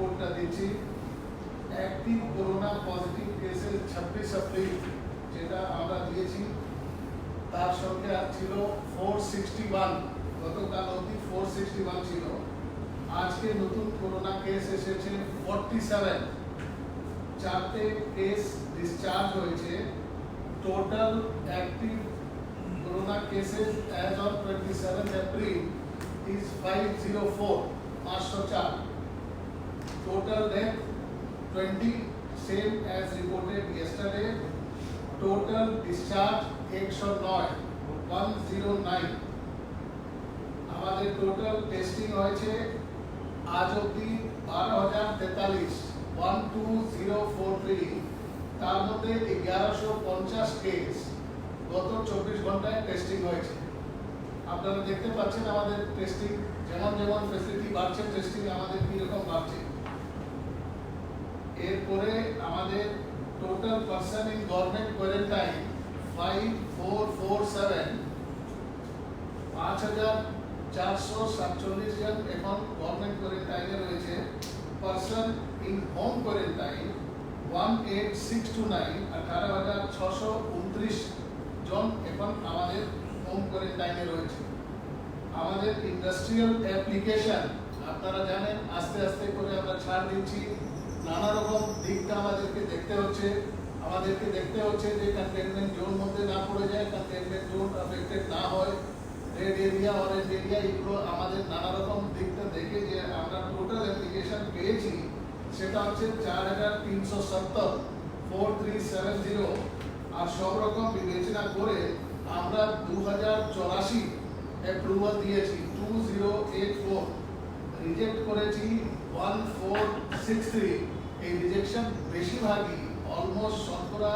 রিপোর্টটা দিচ্ছি। Active corona positive কেসের 26 এপ্রিল যেটা আমরা দিয়েছি তার সংখ্যা ছিল 461। গতকাল অবধি 461 ছিল। আজকে নতুন করোনা কেস এসেছে 47। 4টে কেস ডিসচার্জ হয়েছে। Total active corona cases as on 27th April is 504, 504. Total death 20, same as reported yesterday. Total discharge 109, 109. আমাদের টোটাল টেস্টিং হয়েছে আজ অবধি 12,043, 12043। তার মধ্যে 1150 কেস গত 24 ঘন্টায় টেস্টিং হয়েছে। আপনারা দেখতে পাচ্ছেন আমাদের টেস্টিং যেমন যেমন ফ্যাসিলিটি বাড়ছে, টেস্টিং আমাদের কিরকম বাড়ছে। এরপরে আমাদের total person in government quarantine 5447, 5447 জন এখন গভর্নমেন্ট কোয়ারেন্টাইনে রয়েছে। পারসন ইন হোম কোয়ারেন্টাইন 18629, 18,629 জন এখন আমাদের হোম কোয়ারেন্টাইনে রয়েছে। আমাদের ইন্ডাস্ট্রিয়াল অ্যাপ্লিকেশন আপনারা জানেন আস্তে আস্তে করে আমরা ছাড় দিচ্ছি। নানা রকম দিকটা আমাদেরকে দেখতে হচ্ছে যে কন্টেইনমেন্ট জোন মধ্যে না পড়ে যায়, কন্টেইনমেন্ট জোন অ্যাফেক্টেড না হয়, রেড এরিয়া অরেঞ্জ এরিয়া, এগুলো আমাদের নানা রকম দিকটা দেখে যে আমরা টোটাল অ্যাপ্লিকেশন পেয়েছি সেটা হচ্ছে 4,370, 4370। আর সব রকম বিবেচনা করে আমরা 2084 অ্যাপ্রুভাল দিয়েছি, 2084 রিজেক্ট করেছি 1463। এই রিজেকশন বেশিরভাগই অলমোস্ট শতকরা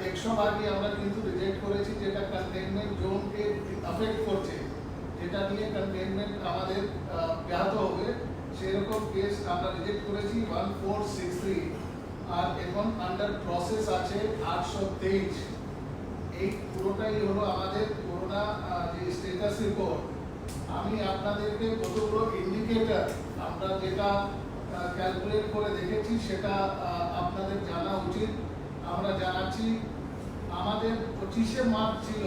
100 ভাগই আমরা কিন্তু রিজেক্ট করেছি যেটা কন্টেইনমেন্ট জোনকে অ্যাফেক্ট করছে, যেটা নিয়ে কন্টেইনমেন্ট আমাদের ব্যাহত হবে সেরকম কেস আমরা রিজেক্ট করেছি 1463। আর এখন আন্ডার প্রসেস আছে 823। এই পুরোটাই হলো আমাদের করোনা যে স্ট্যাটাস রিপোর্ট। আমি আপনাদেরকে কতগুলো ইন্ডিকেটর আমরা যেটা ক্যালকুলেট করে দেখেছি সেটা আপনাদের জানা উচিত, আমরা জানাচ্ছি। আমাদের 25শে মার্চ ছিল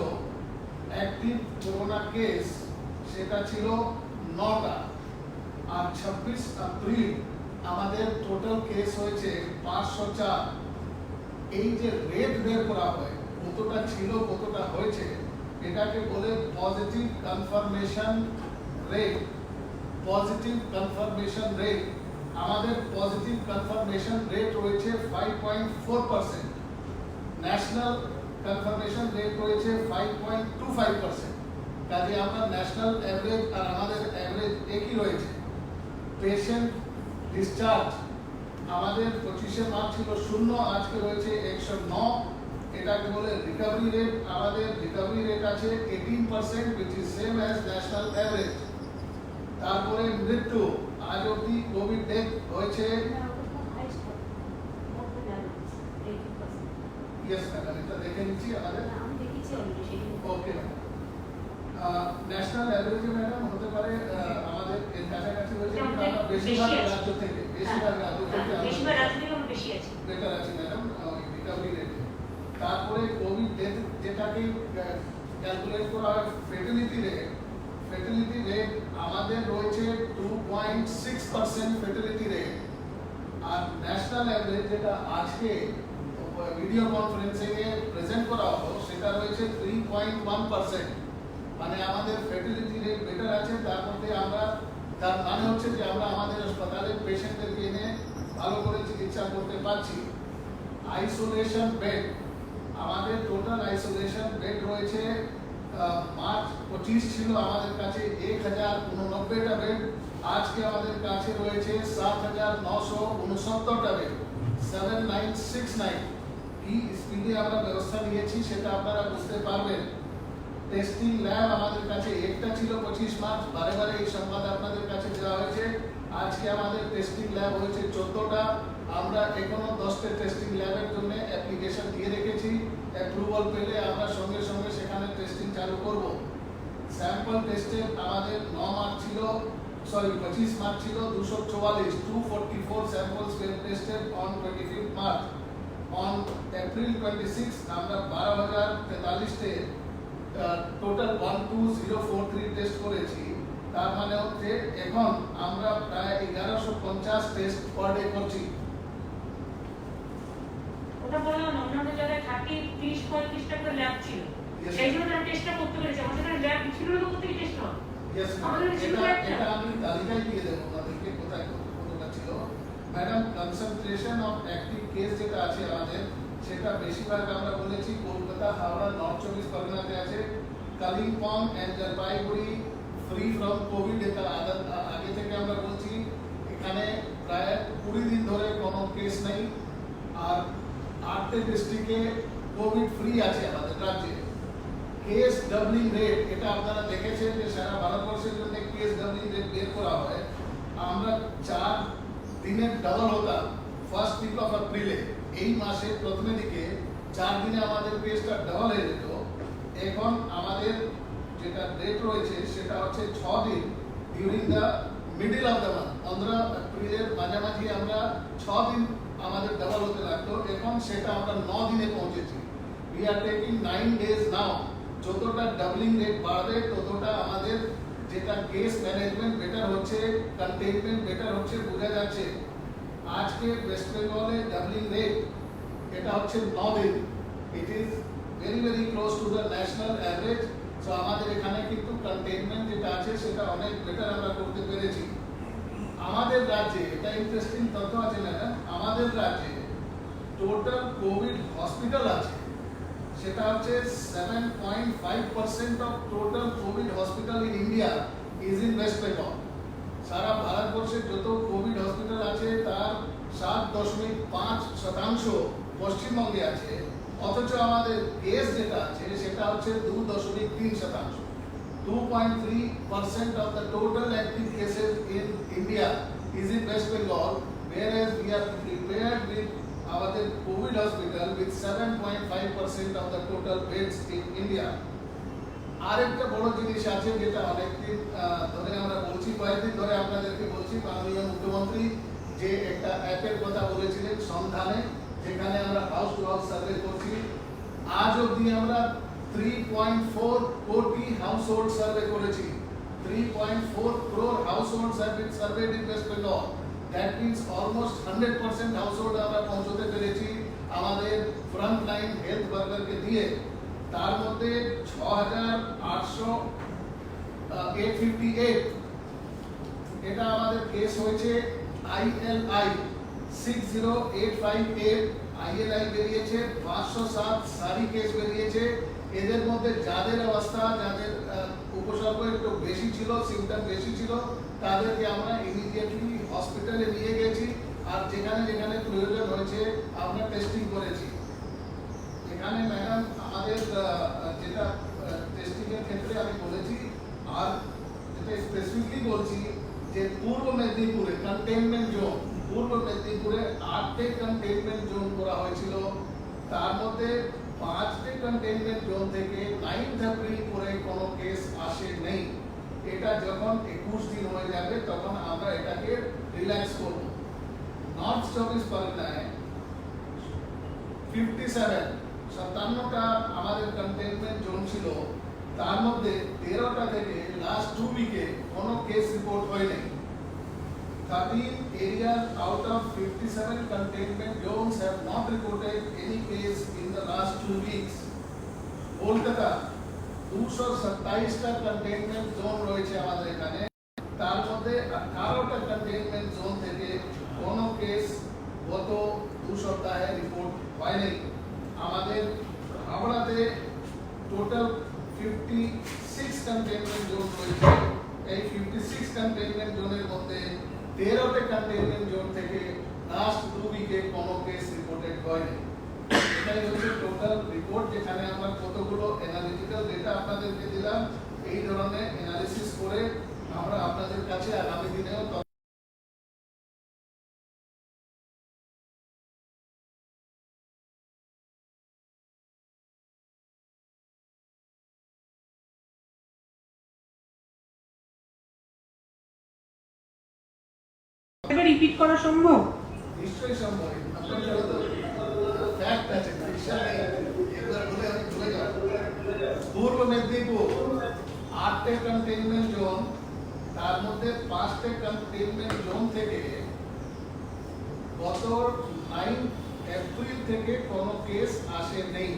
অ্যাক্টিভ করোনা কেস, সেটা ছিল 9টা। আর 26 এপ্রিল আমাদের টোটাল কেস হয়েছে 504। এই যে রেট বের করা হয় কতটা ছিল কতটা হয়েছে এটাকে বলে positive confirmation rate. Positive confirmation rate, আমাদের পজিটিভ কনফার্মেশন রেট রয়েছে 5.4%, ন্যাশনাল কনফার্মেশন রেট রয়েছে 5.25%। কাজে আমরা ন্যাশনাল অ্যাভারেজ আর আমাদের অ্যাভারেজ একই রয়েছে। পেশেন্ট ডিসচার্জ আমাদের 25শে মার্চ ছিল 0, আজকে রয়েছে 109। এটাকে বলে রিকভারি রেট, আমাদের রিকভারি রেট আছে 18%, which is same as national average। তারপরে মৃত্যু আজ অবধি কোভিড ডেথ হয়েছে, ইয়েস ম্যাডাম এটা দেখে নিচ্ছি আমাদের, ওকে ন্যাশনাল অ্যাভারেজে ম্যাডাম হতে পারে আমাদের এর কাছাকাছি হয়েছে, বেশিরভাগ রাজ্য থেকে বেটার আছে ম্যাডাম রিকভারি রেটে। তারপরে কোভিড ডেথ যেটাকে ক্যালকুলেট করা হয় ফেটালিটি রেট, ফেটালিটি রেট আমাদের রয়েছে 2.6% ফেটালিটি রেট। আর ন্যাশনাল অ্যাভারেজ যেটা আজকে ভিডিও কনফারেন্সিং এ প্রেজেন্ট করা হলো সেটা রয়েছে 3.1%। মানে আমাদের ফেটালিটি রেট বেটার আছে। তার মধ্যে আমরা, তার মানে হচ্ছে যে আমরা আমাদের হাসপাতালে পেশেন্টদেরকে এনে ভালো করে চিকিৎসা করতে পারছি। আইসোলেশন বেড, আমাদের টোটাল আইসোলেশন বেড রয়েছে মার্চ 25 ছিল আমাদের কাছে 1089টা বেড, আজকে আমাদের কাছে রয়েছে 7,969টা বেড, 7969। কি স্পিডে আমরা ব্যবস্থা নিয়েছি সেটা আপনারা বুঝতে পারবেন। টেস্টিং ল্যাব আমাদের কাছে একটা ছিল 25 মার্চ, বারে বারে এই সংবাদ আপনাদের কাছে দেওয়া হয়েছে। আজকে আমাদের টেস্টিং ল্যাব হয়েছে 14টা। আমরা এখনো 10টা টেস্টিং ল্যাবের জন্য অ্যাপ্লিকেশন দিয়ে রেখেছি। অ্যাপ্রুভাল পেলে আমরা সঙ্গে সঙ্গে সেখানে টেস্টিং চালু করব। স্যাম্পল টেস্টে আমাদের 9 মার্চ ছিল সরি 25 মার্চ ছিল 244, 244 samples were tested on 25 March. On April 26 আমরা 12,043 টে টোটাল 12043 টেস্ট করেছি। তার মানে হচ্ছে এখন আমরা প্রায় 1150 টেস্ট পার ডে করছি। ওটা বললাম অন্যান্য জায়গায় 30-35টা করে ল্যাব ছিল, সেই জন্য তারা টেস্টটা করতে পেরেছে। আমাদের এখানে ল্যাব ছিল না, করতে কি টেস্ট হয়? এটা আমি তালিকায় দিয়ে দেবো আপনাদেরকে কোথায় কতটা ছিল। Madam, concentration of active case যেটা আছে আমাদের, সেটা বেশিরভাগ আমরা বলেছি কলকাতা, হাওড়া, নর্থ 24 পরগনাতে আছে। Kalimpong and Jalpaiguri free from COVID, এটা আগে থেকে আমরা বলছি। এখানে প্রায় 20 দিন ধরে কোনো কেস নেই। আর 8টে ডিস্ট্রিক্টে কোভিড ফ্রি আছে আমাদের রাজ্যে। কেস ডাবলিং রেট, এটা আপনারা দেখেছেন যে সারা ভারতবর্ষের জন্য কেস ডাবলিং রেট বের করা হয়। আমরা 4 দিনের ডাবল হতাম ফার্স্ট উইক অফ এপ্রিলে। এই মাসের প্রথমে দিকে 4 দিনে আমাদের কেসটা ডাবল হয়ে যেত। এখন আমাদের যেটা রেট রয়েছে সেটা হচ্ছে 6 দিন during the middle of the month. 15 এপ্রিলের মাঝামাঝি আমরা 6 দিন আমাদের ডাবল হতে লাগতো, এখন সেটা আমরা 9 দিনে পৌঁছেছি। উই আর টেকিং 9 ডেজ নাও। যতটা ডাবলিং রেট বাড়বে ততটা আমাদের যেটা কেস ম্যানেজমেন্ট বেটার হচ্ছে, কন্টেইনমেন্ট বেটার হচ্ছে, বোঝা যাচ্ছে। আজকে ওয়েস্ট বেঙ্গলে ডাবলিং রেট এটা হচ্ছে 9 দিন। It is very very close to the national average. So আমাদের এখানে কিন্তু কন্টেইনমেন্ট যেটা আছে সেটা অনেক বেটার আমরা করতে পেরেছি। আমাদের রাজ্যে এটা ইন্টারেস্টিং তথ্য আছে ম্যাডাম, আমাদের রাজ্যে টোটাল কোভিড হসপিটাল আছে সেটা হচ্ছে 7.5% of total covid hospital in India is in West Bengal. সারা ভারতবর্ষে যত কোভিড হসপিটাল আছে তার 7.5% পশ্চিমবঙ্গে আছে। অথচ আমাদের কেস যেটা আছে সেটা হচ্ছে 2.3%। 2.3% of the total active cases in India is in West Bengal, whereas we are prepared with our COVID hospital with 7.5% of the total beds in India. আরেকটা বড় জিনিস আছে যেটা অনেকদিন ধরে আমরা বলছি, কয়েকদিন ধরে আপনাদেরকে বলছি, মাননীয় মুখ্যমন্ত্রী যে একটা অ্যাপের কথা বলেছিলেন সন্ধানে, যেখানে আমরা হাউস টু হাউস সার্ভে করছি। আজ অবধি আমরা 3.4 কোটি হাউসহোল্ড সার্ভে করেছি। 3.4 crore households have been surveyed in West Bengal. That means almost 100% household আমরা পৌঁছতে পেরেছি আমাদের ফ্রন্ট লাইন হেলথ ওয়ার্কারকে দিয়ে। তার মধ্যে 6,858 এটা আমাদের কেস হয়েছে ILI 60858 ILI বেরিয়েছে। 507 সারি কেস বেরিয়েছে। এদের মধ্যে যাদের অবস্থা, যাদের উপসর্গ একটু বেশি ছিল, সিমটম বেশি ছিল, তাদেরকে আমরা ইমিডিয়েটলি হসপিটালে নিয়ে গেছি। আর যেখানে যেখানে প্রয়োজন হয়েছে আমরা টেস্টিং করেছি। এখানে ম্যাডাম আমাদের যেটা টেস্টিং এর ক্ষেত্রে আমি বলেছি, আর যেটা স্পেসিফিকলি বলছি যে পূর্ব মেদিনীপুরে কন্টেইনমেন্ট জোন, পূর্ব মেদিনীপুরে 8টে কন্টেইনমেন্ট জোন করা হয়েছিল। তার মধ্যে 5টে কন্টেইনমেন্ট জোন থেকে 9 এপ্রিল করে কোনো কেস আসে নেই। এটা যখন 21 দিন হয়ে যাবে তখন আমরা এটাকে রিল্যাক্স করব। নর্থ 24 পরগনায় 57টা আমাদের কন্টেইনমেন্ট জোন ছিল। তার মধ্যে 13টা থেকে লাস্ট 2 উইকে কোনো কেস রিপোর্ট হয়নি। 13 areas out of 57 containment zones have not reported any case in the last 2 weeks. Kolkata 227টা কন্টেইনমেন্ট জোন রয়েছে আমাদের এখানে। তার মধ্যে 18টা কন্টেইনমেন্ট জোন থেকে কোনো কেস গত 2 সপ্তাহে রিপোর্ট হয়নি। আমাদের হাওড়াতে টোটাল 56 কন্টেইনমেন্ট জোন রয়েছে। এই 56 কন্টেইনমেন্ট জোনের মধ্যে 13টে কন্টেইনমেন্ট জোন থেকে লাস্ট 2 উইকে কোনো কেস রিপোর্টেড হয়নি। এটাই হচ্ছে টোটাল রিপোর্ট, যেখানে আমরা কতগুলো অ্যানালিটিক্যাল ডেটা আপনাদেরকে দিলাম। এই ধরনের অ্যানালিসিস করে আমরা আপনাদের কাছে আগামী দিনেও এবার রিপিট করা সম্ভব? নিশ্চয়ই সম্ভব। আপনার যেহেতু ফ্যাক্ট আছে, ফিকশন নেই, একবার বলে আমি ভুলে যাব। পূর্ব মেদিনীপুর 8টে কন্টেইনমেন্ট জোন, তার মধ্যে 5টে কন্টেইনমেন্ট জোন থেকে গত 9 এপ্রিল থেকে কোনো কেস আসে নেই।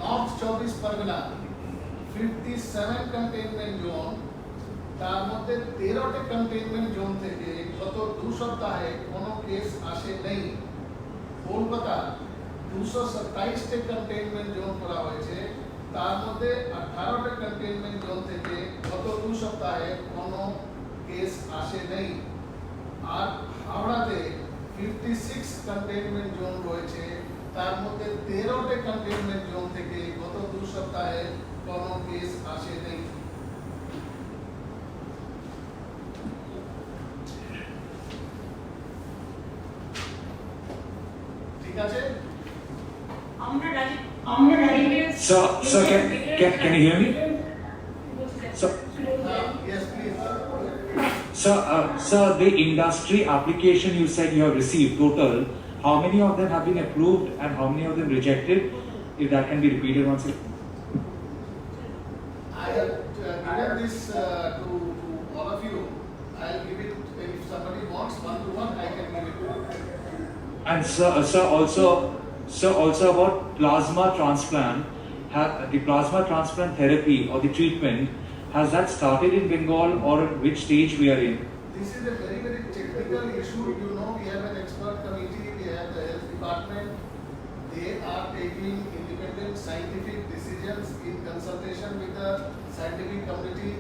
নর্থ 24 পরগনা 57 কন্টেইনমেন্ট জোন, তার মধ্যে 13টে কন্টেইনমেন্ট জোন থেকে গত 2 সপ্তাহে কোনো কেস আসে নেই। কলকাতা 227টে কন্টেইনমেন্ট জোন করা হয়েছে, তার মধ্যে 18টে কন্টেইনমেন্ট জোন থেকে গত 2 সপ্তাহে কোনো কেস আসে নেই। আর হাওড়াতে 56 কন্টেইনমেন্ট জোন রয়েছে, তার মধ্যে 13টে কন্টেইনমেন্ট জোন থেকে গত 2 সপ্তাহে কোনো কেস আসে নেই। ঠিক আছে? Sir, can you hear me? Sir, Yes, please. Sir, the industry application you said you have received total, how many of them have been approved and how many of them rejected? If that can be repeated once again. I have given this to all of you. I'll give it, if somebody wants one-to-one, I can give it to you. And sir, also about plasma transplant, the plasma transplant therapy or the treatment, has that started in Bengal or which stage we are in? This is a very, very technical issue. You know, we have an expert committee, we have the health department. They are taking independent scientific decisions in consultation with the scientific community,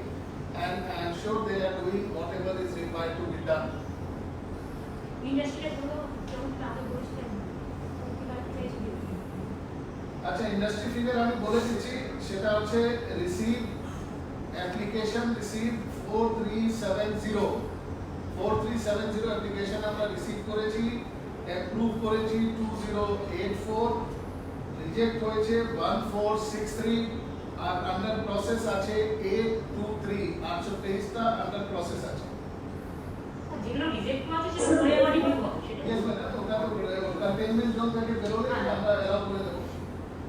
and I am sure they are doing whatever is required to be done. আচ্ছা, industry figure আমি বলে দিচ্ছি, সেটা হচ্ছে receive application receive 4370 application আমরা receive করেছি, approve করেছি 2084, reject হয়েছে 1463, আর আন্ডার প্রসেস আছে 823, 823টা আন্ডার প্রসেস আছে। যেগুলো রিজেক্ট করা আছে সেগুলো পরে আবার রিভিউ হবে সেটা। ইয়েস ম্যাডাম, ওটা তো কন্টেইনমেন্ট জোন থেকে বেরোলে আমরা অ্যালাউ করে দেবো।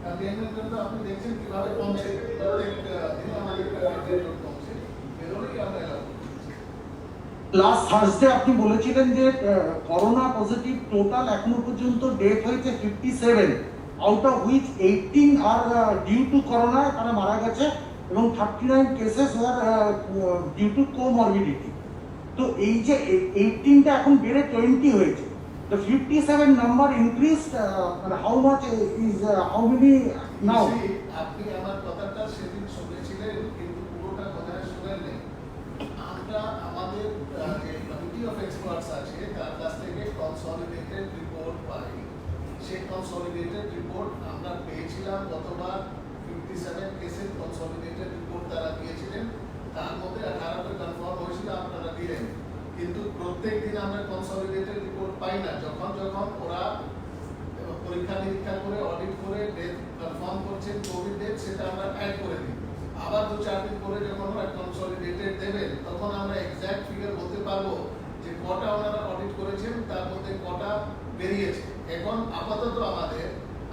কন্টেইনমেন্ট জোন তো আপনি দেখছেন কিভাবে কমছে, প্রত্যেক দিন আমাদের কন্টেইনমেন্ট জোন কমছে, বেরোলেই আমরা অ্যালাউ করি। লাস্ট থার্সডে আপনি বলেছিলেন যে করোনা পজিটিভ টোটাল এখনো পর্যন্ত ডেথ হয়েছে 57, out of which 18 are due to corona তারা মারা গেছে এবং 39 cases are due to comorbidity. তো এই যে 18টা এখন বেড়ে 20 হয়েছে, the 57 number increased, how much is how many now? আপনি আমার কথাটা সেদিন শুনেছিলেন, কিন্তু পুরোটা কথা শুনেননি। আমরা আমাদের যে কমিটি অফ এক্সপার্টস আছে তার কাছ থেকে কনসলিডেটেড রিপোর্ট পাই। সেই কনসলিডেটেড রিপোর্ট আমরা পেয়েছিলাম গতবার, 57 কেসের কনসলিডেটেড রিপোর্ট তারা দিয়েছিলেন, তার মধ্যে 18টা কনফার্ম হয়েছিল, আপনারা দিলেন। কিন্তু প্রত্যেক দিন আমরা কনসলিডেটেড রিপোর্ট পাই না, যখন যখন ওরা পরীক্ষা নিরীক্ষা করে অডিট করে ডেট কনফার্ম করছেন কোভিড ডেট, সেটা আমরা অ্যাড করে দিই। আবার 2-4 দিন পরে যখন ওরা কনসলিডেটেড দেবেন, তখন আমরা এক্সাক্ট ফিগার বলতে পারবো যে কটা ওনারা অডিট করেছেন, তার মধ্যে কটা বেরিয়েছে। এখন আপাতত আমাদের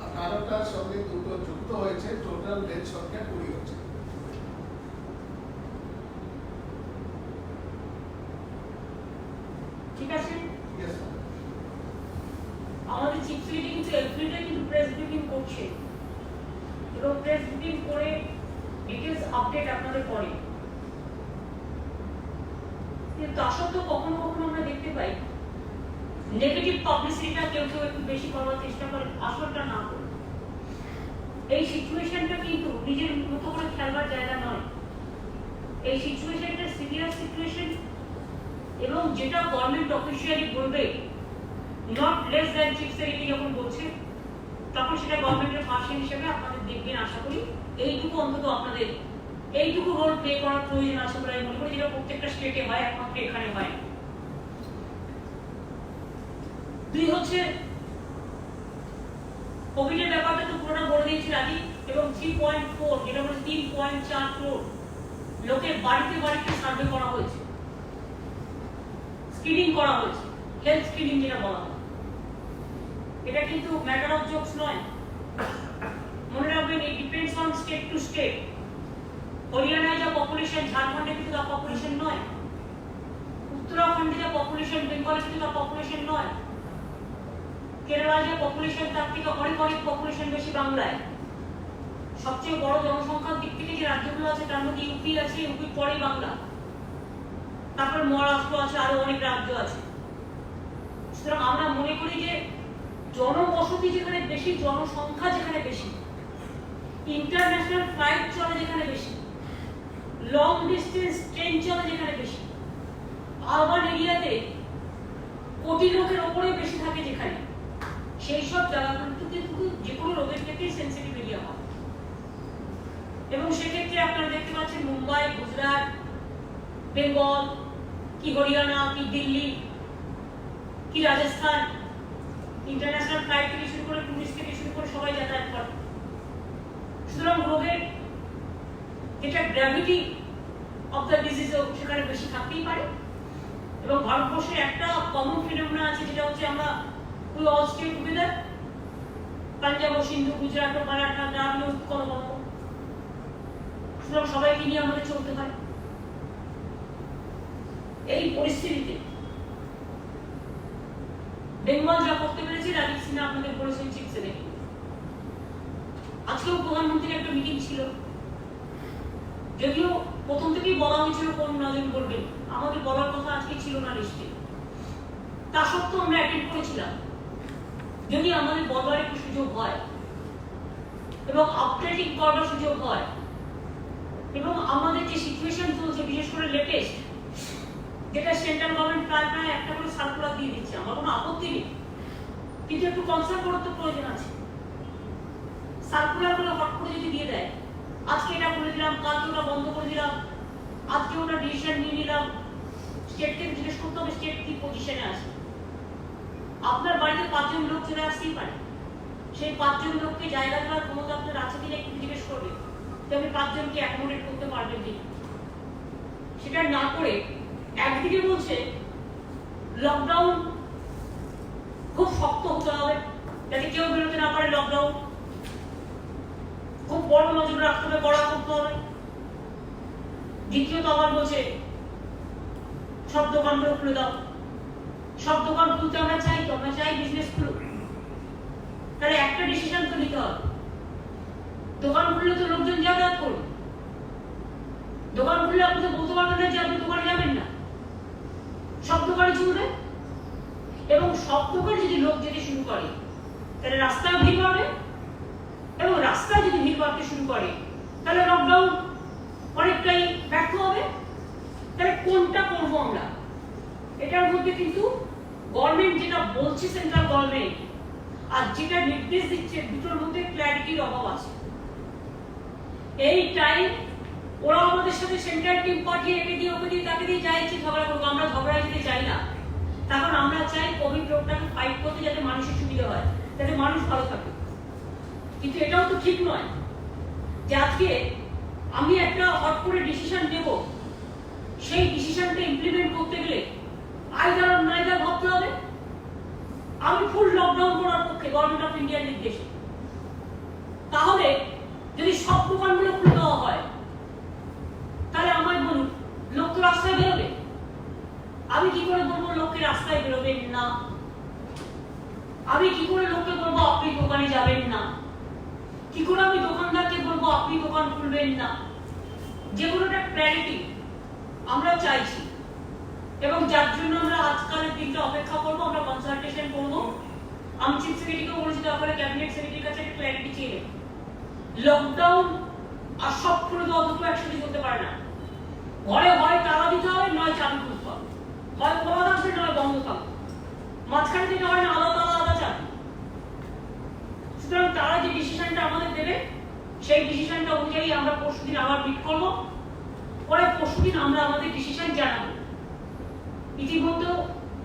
18টার সঙ্গে 2টো যুক্ত হয়েছে, টোটাল ডেট সংখ্যা 20 হচ্ছে। ঠিক আছে? Yes, ma'am. আমাদের চিফ সেক্রেটারি কিন্তু এভরিডে কিন্তু প্রেস ব্রিফিং করছে এবং প্রেস ব্রিফিং করে ডিটেইলস আপডেট আপনাদের করে। কিন্তু তা সত্ত্বেও কখনো কখনো আমরা দেখতে পাই নেগেটিভ পাবলিসিটিটা কেউ কেউ একটু বেশি করার চেষ্টা করে, আসলটা না করে। এই সিচুয়েশনটা কিন্তু নিজের মতো করে খেলবার জায়গা নয়। এই সিচুয়েশনটা সিরিয়াস সিচুয়েশন, এবং যেটা গভর্নমেন্ট অফিসিয়ালি বলবে not less than chief secretary যখন বলছে, তখন সেটা গভর্নমেন্টের ভাষণ হিসেবে আপনাদের দেখবেন। আশা করি এইটুকু অন্তত আপনাদের এইটুকু রোল প্লে করার প্রয়োজন আছে বলে আমি মনে করি, যেটা প্রত্যেকটা স্টেটে হয়, একমাত্র এখানে হয়। 2 হচ্ছে কোভিডের ব্যাপারটা তো পুরোটা বলে দিয়েছি আগে, এবং 3.4 যেটা বলে 3.4 crore লোকের বাড়িতে বাড়িতে সার্ভে করা হয়েছে। স্ক্রিনিং করা হয়েছে, হেলথ স্ক্রিনিং যেটা বলা হয়। এটা কিন্তু ম্যাটার অফ জোকস নয়, মনে রাখবেন এই depends on state to state. হরিয়ানায় যা পপুলেশন ঝাড়খণ্ডে কিন্তু তা পপুলেশন নয়, উত্তরাখণ্ডে যা পপুলেশন বেঙ্গলে কিন্তু তা পপুলেশন নয়, কেরালায় যে পপুলেশন তার থেকে অনেক অনেক পপুলেশন বেশি বাংলায়। সবচেয়ে বড় জনসংখ্যার দিক থেকে যে রাজ্যগুলো আছে তার মধ্যে ইউপি আছে, ইউপির পরেই বাংলা, তারপর মহারাষ্ট্র আছে, আরো অনেক রাজ্য আছে। সুতরাং আমরা মনে করি যে জনবসতি যেখানে বেশি, জনসংখ্যা যেখানে বেশি, ইন্টারন্যাশনাল ফ্লাইট চলে যেখানে বেশি, লং ডিস্টেন্স ট্রেন চলে যেখানে বেশি, আরবান এরিয়াতে কোটি লোকের ওপরে বেশি থাকে যেখানে, সেই সব জায়গাগুলোতে কিন্তু যে কোনো রোগের ক্ষেত্রে সেন্সিটিভ এরিয়া হয়। এবং সেক্ষেত্রে আপনারা দেখতে পাচ্ছেন মুম্বাই, গুজরাট, বেঙ্গল, কি হরিয়ানা, কি দিল্লি, কি রাজস্থান, ইন্টারন্যাশনাল ফ্লাইট থেকে শুরু করে টুরিস্ট থেকে শুরু করে সবাই যাতায়াত করে। সুতরাং রোগের যেটা গ্র্যাভিটি অফ দ্য ডিজিজ সেখানে বেশি থাকতেই পারে। এবং ভারতবর্ষের একটা কমন ফিনোমেনা আছে, যেটা হচ্ছে আমরা we all stay together, Punjab ও সিন্ধু, গুজরাট ও মারাঠা, দ্রাবিড় উৎকল বঙ্গ, সুতরাং সবাইকে নিয়ে আমাদের চলতে হয়। এই পরিস্থিতিতে বেঙ্গল যা করতে পেরেছে, রাজীব সিনহা আপনাদের বলেছেন চিফ সেক্রেটারি। আজকেও প্রধানমন্ত্রীর একটা মিটিং ছিল, যদিও প্রথম থেকেই বলা হয়েছিল কোন নজন করবেন, আমাদের বলার কথা আজকে ছিল না লিস্টে, তা সত্ত্বেও আমরা অ্যাটেন্ড করেছিলাম। যদি আমাদের বলবার একটু সুযোগ হয় এবং আপডেটিং করার সুযোগ হয়, এবং আমাদের যে সিচুয়েশন চলছে, বিশেষ করে লেটেস্ট যেটা সেন্ট্রাল গভর্নমেন্ট প্রায় প্রায় একটা করে সার্কুলার দিয়ে দিচ্ছে, আমার কোনো আপত্তি নেই, কিন্তু একটু কনসার্ন করার তো প্রয়োজন আছে। সার্কুলার করে হট করে যদি দিয়ে দেয়, আজকে এটা বলে দিলাম, কালকে ওটা বন্ধ করে দিলাম, আজকে ওটা ডিসিশন নিয়ে নিলাম, স্টেটকে জিজ্ঞেস করতে হবে স্টেট কি পজিশনে আছে। আপনার বাড়িতে 5 জন লোক চলে আসতেই পারে, সেই 5 জন লোককে জায়গা দেওয়ার ক্ষমতা আপনার আছে কিনা একটু জিজ্ঞেস করবে, যে আপনি 5 জনকে অ্যাকোমোডেট করতে পারবেন কিনা। সেটা না করে একদিকে বলছে লকডাউন খুব শক্ত হতে হবে, যাতে কেউ বেরোতে না পারে, লকডাউন খুব বড় নজর রাখতে হবে, কড়া করতে হবে। দ্বিতীয়ত আবার বলছে সব দোকানগুলো খুলে দাও। সব দোকান খুলতে আমরা চাই তো, আমরা চাই বিজনেস খুলুক, তাহলে একটা ডিসিশন তো নিতে হবে। দোকান খুললে তো লোকজন যাতায়াত করবে, দোকান খুললে আপনি তো বলতে পারবেন না যে আপনি দোকানে যাবেন না, সব দোকানে চলবে। এবং সব দোকানে যদি লোক যেতে শুরু করে, তাহলে রাস্তায় ভিড় বাড়বে, এবং রাস্তায় যদি ভিড় বাড়তে শুরু করে, তাহলে লকডাউন অনেকটাই ব্যর্থ হবে। তাহলে কোনটা করবো আমরা? এটার মধ্যে কিন্তু গভর্নমেন্ট যেটা বলছে, সেন্ট্রাল গভর্নমেন্ট, আর যেটা নির্দেশ দিচ্ছে, দুটোর মধ্যে ক্ল্যারিটির অভাব আছে। এই টাইম ওরা আমাদের সাথে সেন্ট্রাল টিম পাঠিয়ে একে দিয়ে ওকে দিয়ে তাকে দিয়ে যাই ঝগড়া করবো, আমরা ঝগড়া যেতে চাই না। তখন আমরা চাই কোভিড রোগটাকে ফাইট করতে, যাতে মানুষের সুবিধা হয়, যাতে মানুষ ভালো থাকে। কিন্তু এটাও তো ঠিক নয় যে আজকে আমি একটা হট করে ডিসিশন নেব, সেই ডিসিশনটা ইমপ্লিমেন্ট করতে গেলে আইদার অর নাইদার ভাবতে হবে। আমি ফুল লকডাউন করার পক্ষে, গভর্নমেন্ট অফ ইন্ডিয়ার নির্দেশে। তাহলে যদি সব দোকানগুলো খুলে দেওয়া হয়, তাহলে আমার বলুন লোক তো রাস্তায় বেরোবে। আমি কি করে বলবো লোককে রাস্তায় বেরোবেন না? আমি কি করে লোককে বলবো আপনি দোকানে যাবেন না? কি করে আমি দোকানদারকে বলবো আপনি দোকান খুলবেন না? যে কোনো একটা ক্ল্যারিটি আমরা চাইছি, এবং যার জন্য আমরা আজকালের দিনটা অপেক্ষা করবো, আমরা কনসালটেশন করবো। আমি চিফ সেক্রেটারিকেও বলেছি, তারপরে ক্যাবিনেট সেক্রেটারির কাছে একটা ক্ল্যারিটি চেয়ে নেব। লকডাউন আর সব খুলে দেওয়া দুটো একসাথে চলতে পারে না। ঘরে হয় তালা দিতে হবে, নয় চাবি খুলতে হবে, হয় খোলা থাকবে নয় বন্ধ থাকবে, মাঝখানে দিতে হয় না আলাদা আলাদা চাবি। সুতরাং তারা যে ডিসিশনটা আমাদের দেবে, সেই ডিসিশনটা অনুযায়ী আমরা পরশুদিন আবার মিট করবো, পরে পরশুদিন আমরা আমাদের ডিসিশন জানাবো। ইতিমধ্যে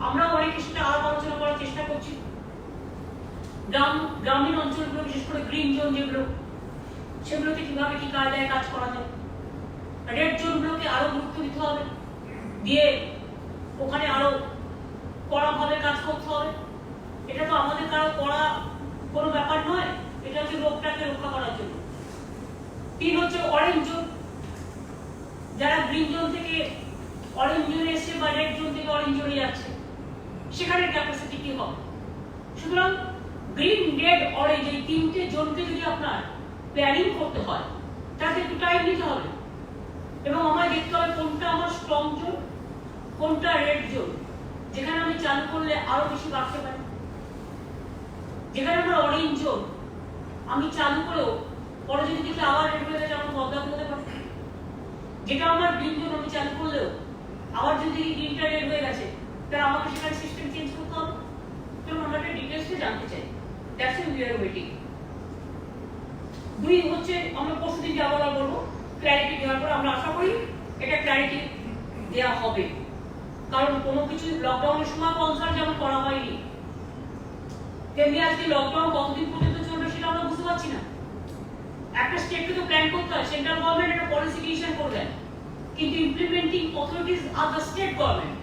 আমরা অনেকের সাথে আলাপ আলোচনা করার চেষ্টা করছি। গ্রামীণ অঞ্চলগুলো, বিশেষ করে গ্রিন জোন যেগুলো, সেগুলোতে কিভাবে কি কায়দায় কাজ করা যায়। রেড জোনগুলোকে আরো গুরুত্ব দিতে হবে, দিয়ে ওখানে আরো কড়াভাবে কাজ করতে হবে। এটা তো আমাদের কারো করা কোনো ব্যাপার নয়, এটা হচ্ছে রোগটাকে রক্ষা করার জন্য। 3 হচ্ছে অরেঞ্জ জোন, যারা গ্রিন জোন থেকে অরেঞ্জ জোনে এসছে বা রেড জোন থেকে অরেঞ্জ জোনে যাচ্ছে, সেখানে ক্যাপাসিটি কি হবে। সুতরাং গ্রিন, রেড, অরেঞ্জ এই 3টে জোনকে যদি আপনার প্ল্যানিং করতে হয় তাতে একটু টাইম নিতে হবে এবং আমায় দেখতে হবে কোনটা আমার স্ট্রং জোন, কোনটা রেড জোন, যেখানে আমি চালু করলে আরো বেশি বাড়তে পারি। যেখানে আমার অরেঞ্জ জোন, আমি চালু করেও পরে যদি দেখি আবার রেড হয়ে গেছে, আমার বদলা করতে পারি। যেটা আমার গ্রিন জোন, আমি চালু করলেও আবার যদি গ্রিনটা রেড হয়ে গেছে, তাহলে আমাকে সেখানে সিস্টেম চেঞ্জ করতে হবে। তো আমরা একটা ডিটেইলসে জানতে চাই। That's why we are waiting. 2 হচ্ছে আমরা পরশুদিন যা বলার বলবো, ক্ল্যারিটি দেওয়ার পর আমরা আশা করি এটা ক্ল্যারিটি দেওয়া হবে। কারণ কোনো কিছু লকডাউনের সময় কনসার্ন যেমন করা হয়নি, তেমনি আজকে লকডাউন কতদিন পর্যন্ত চলবে সেটা আমরা বুঝতে পারছি না। একটা স্টেটকে তো প্ল্যান করতে হয়, সেন্ট্রাল গভর্নমেন্ট একটা পলিসি ডিসিশন করবেন, কিন্তু implementing authorities are the state government.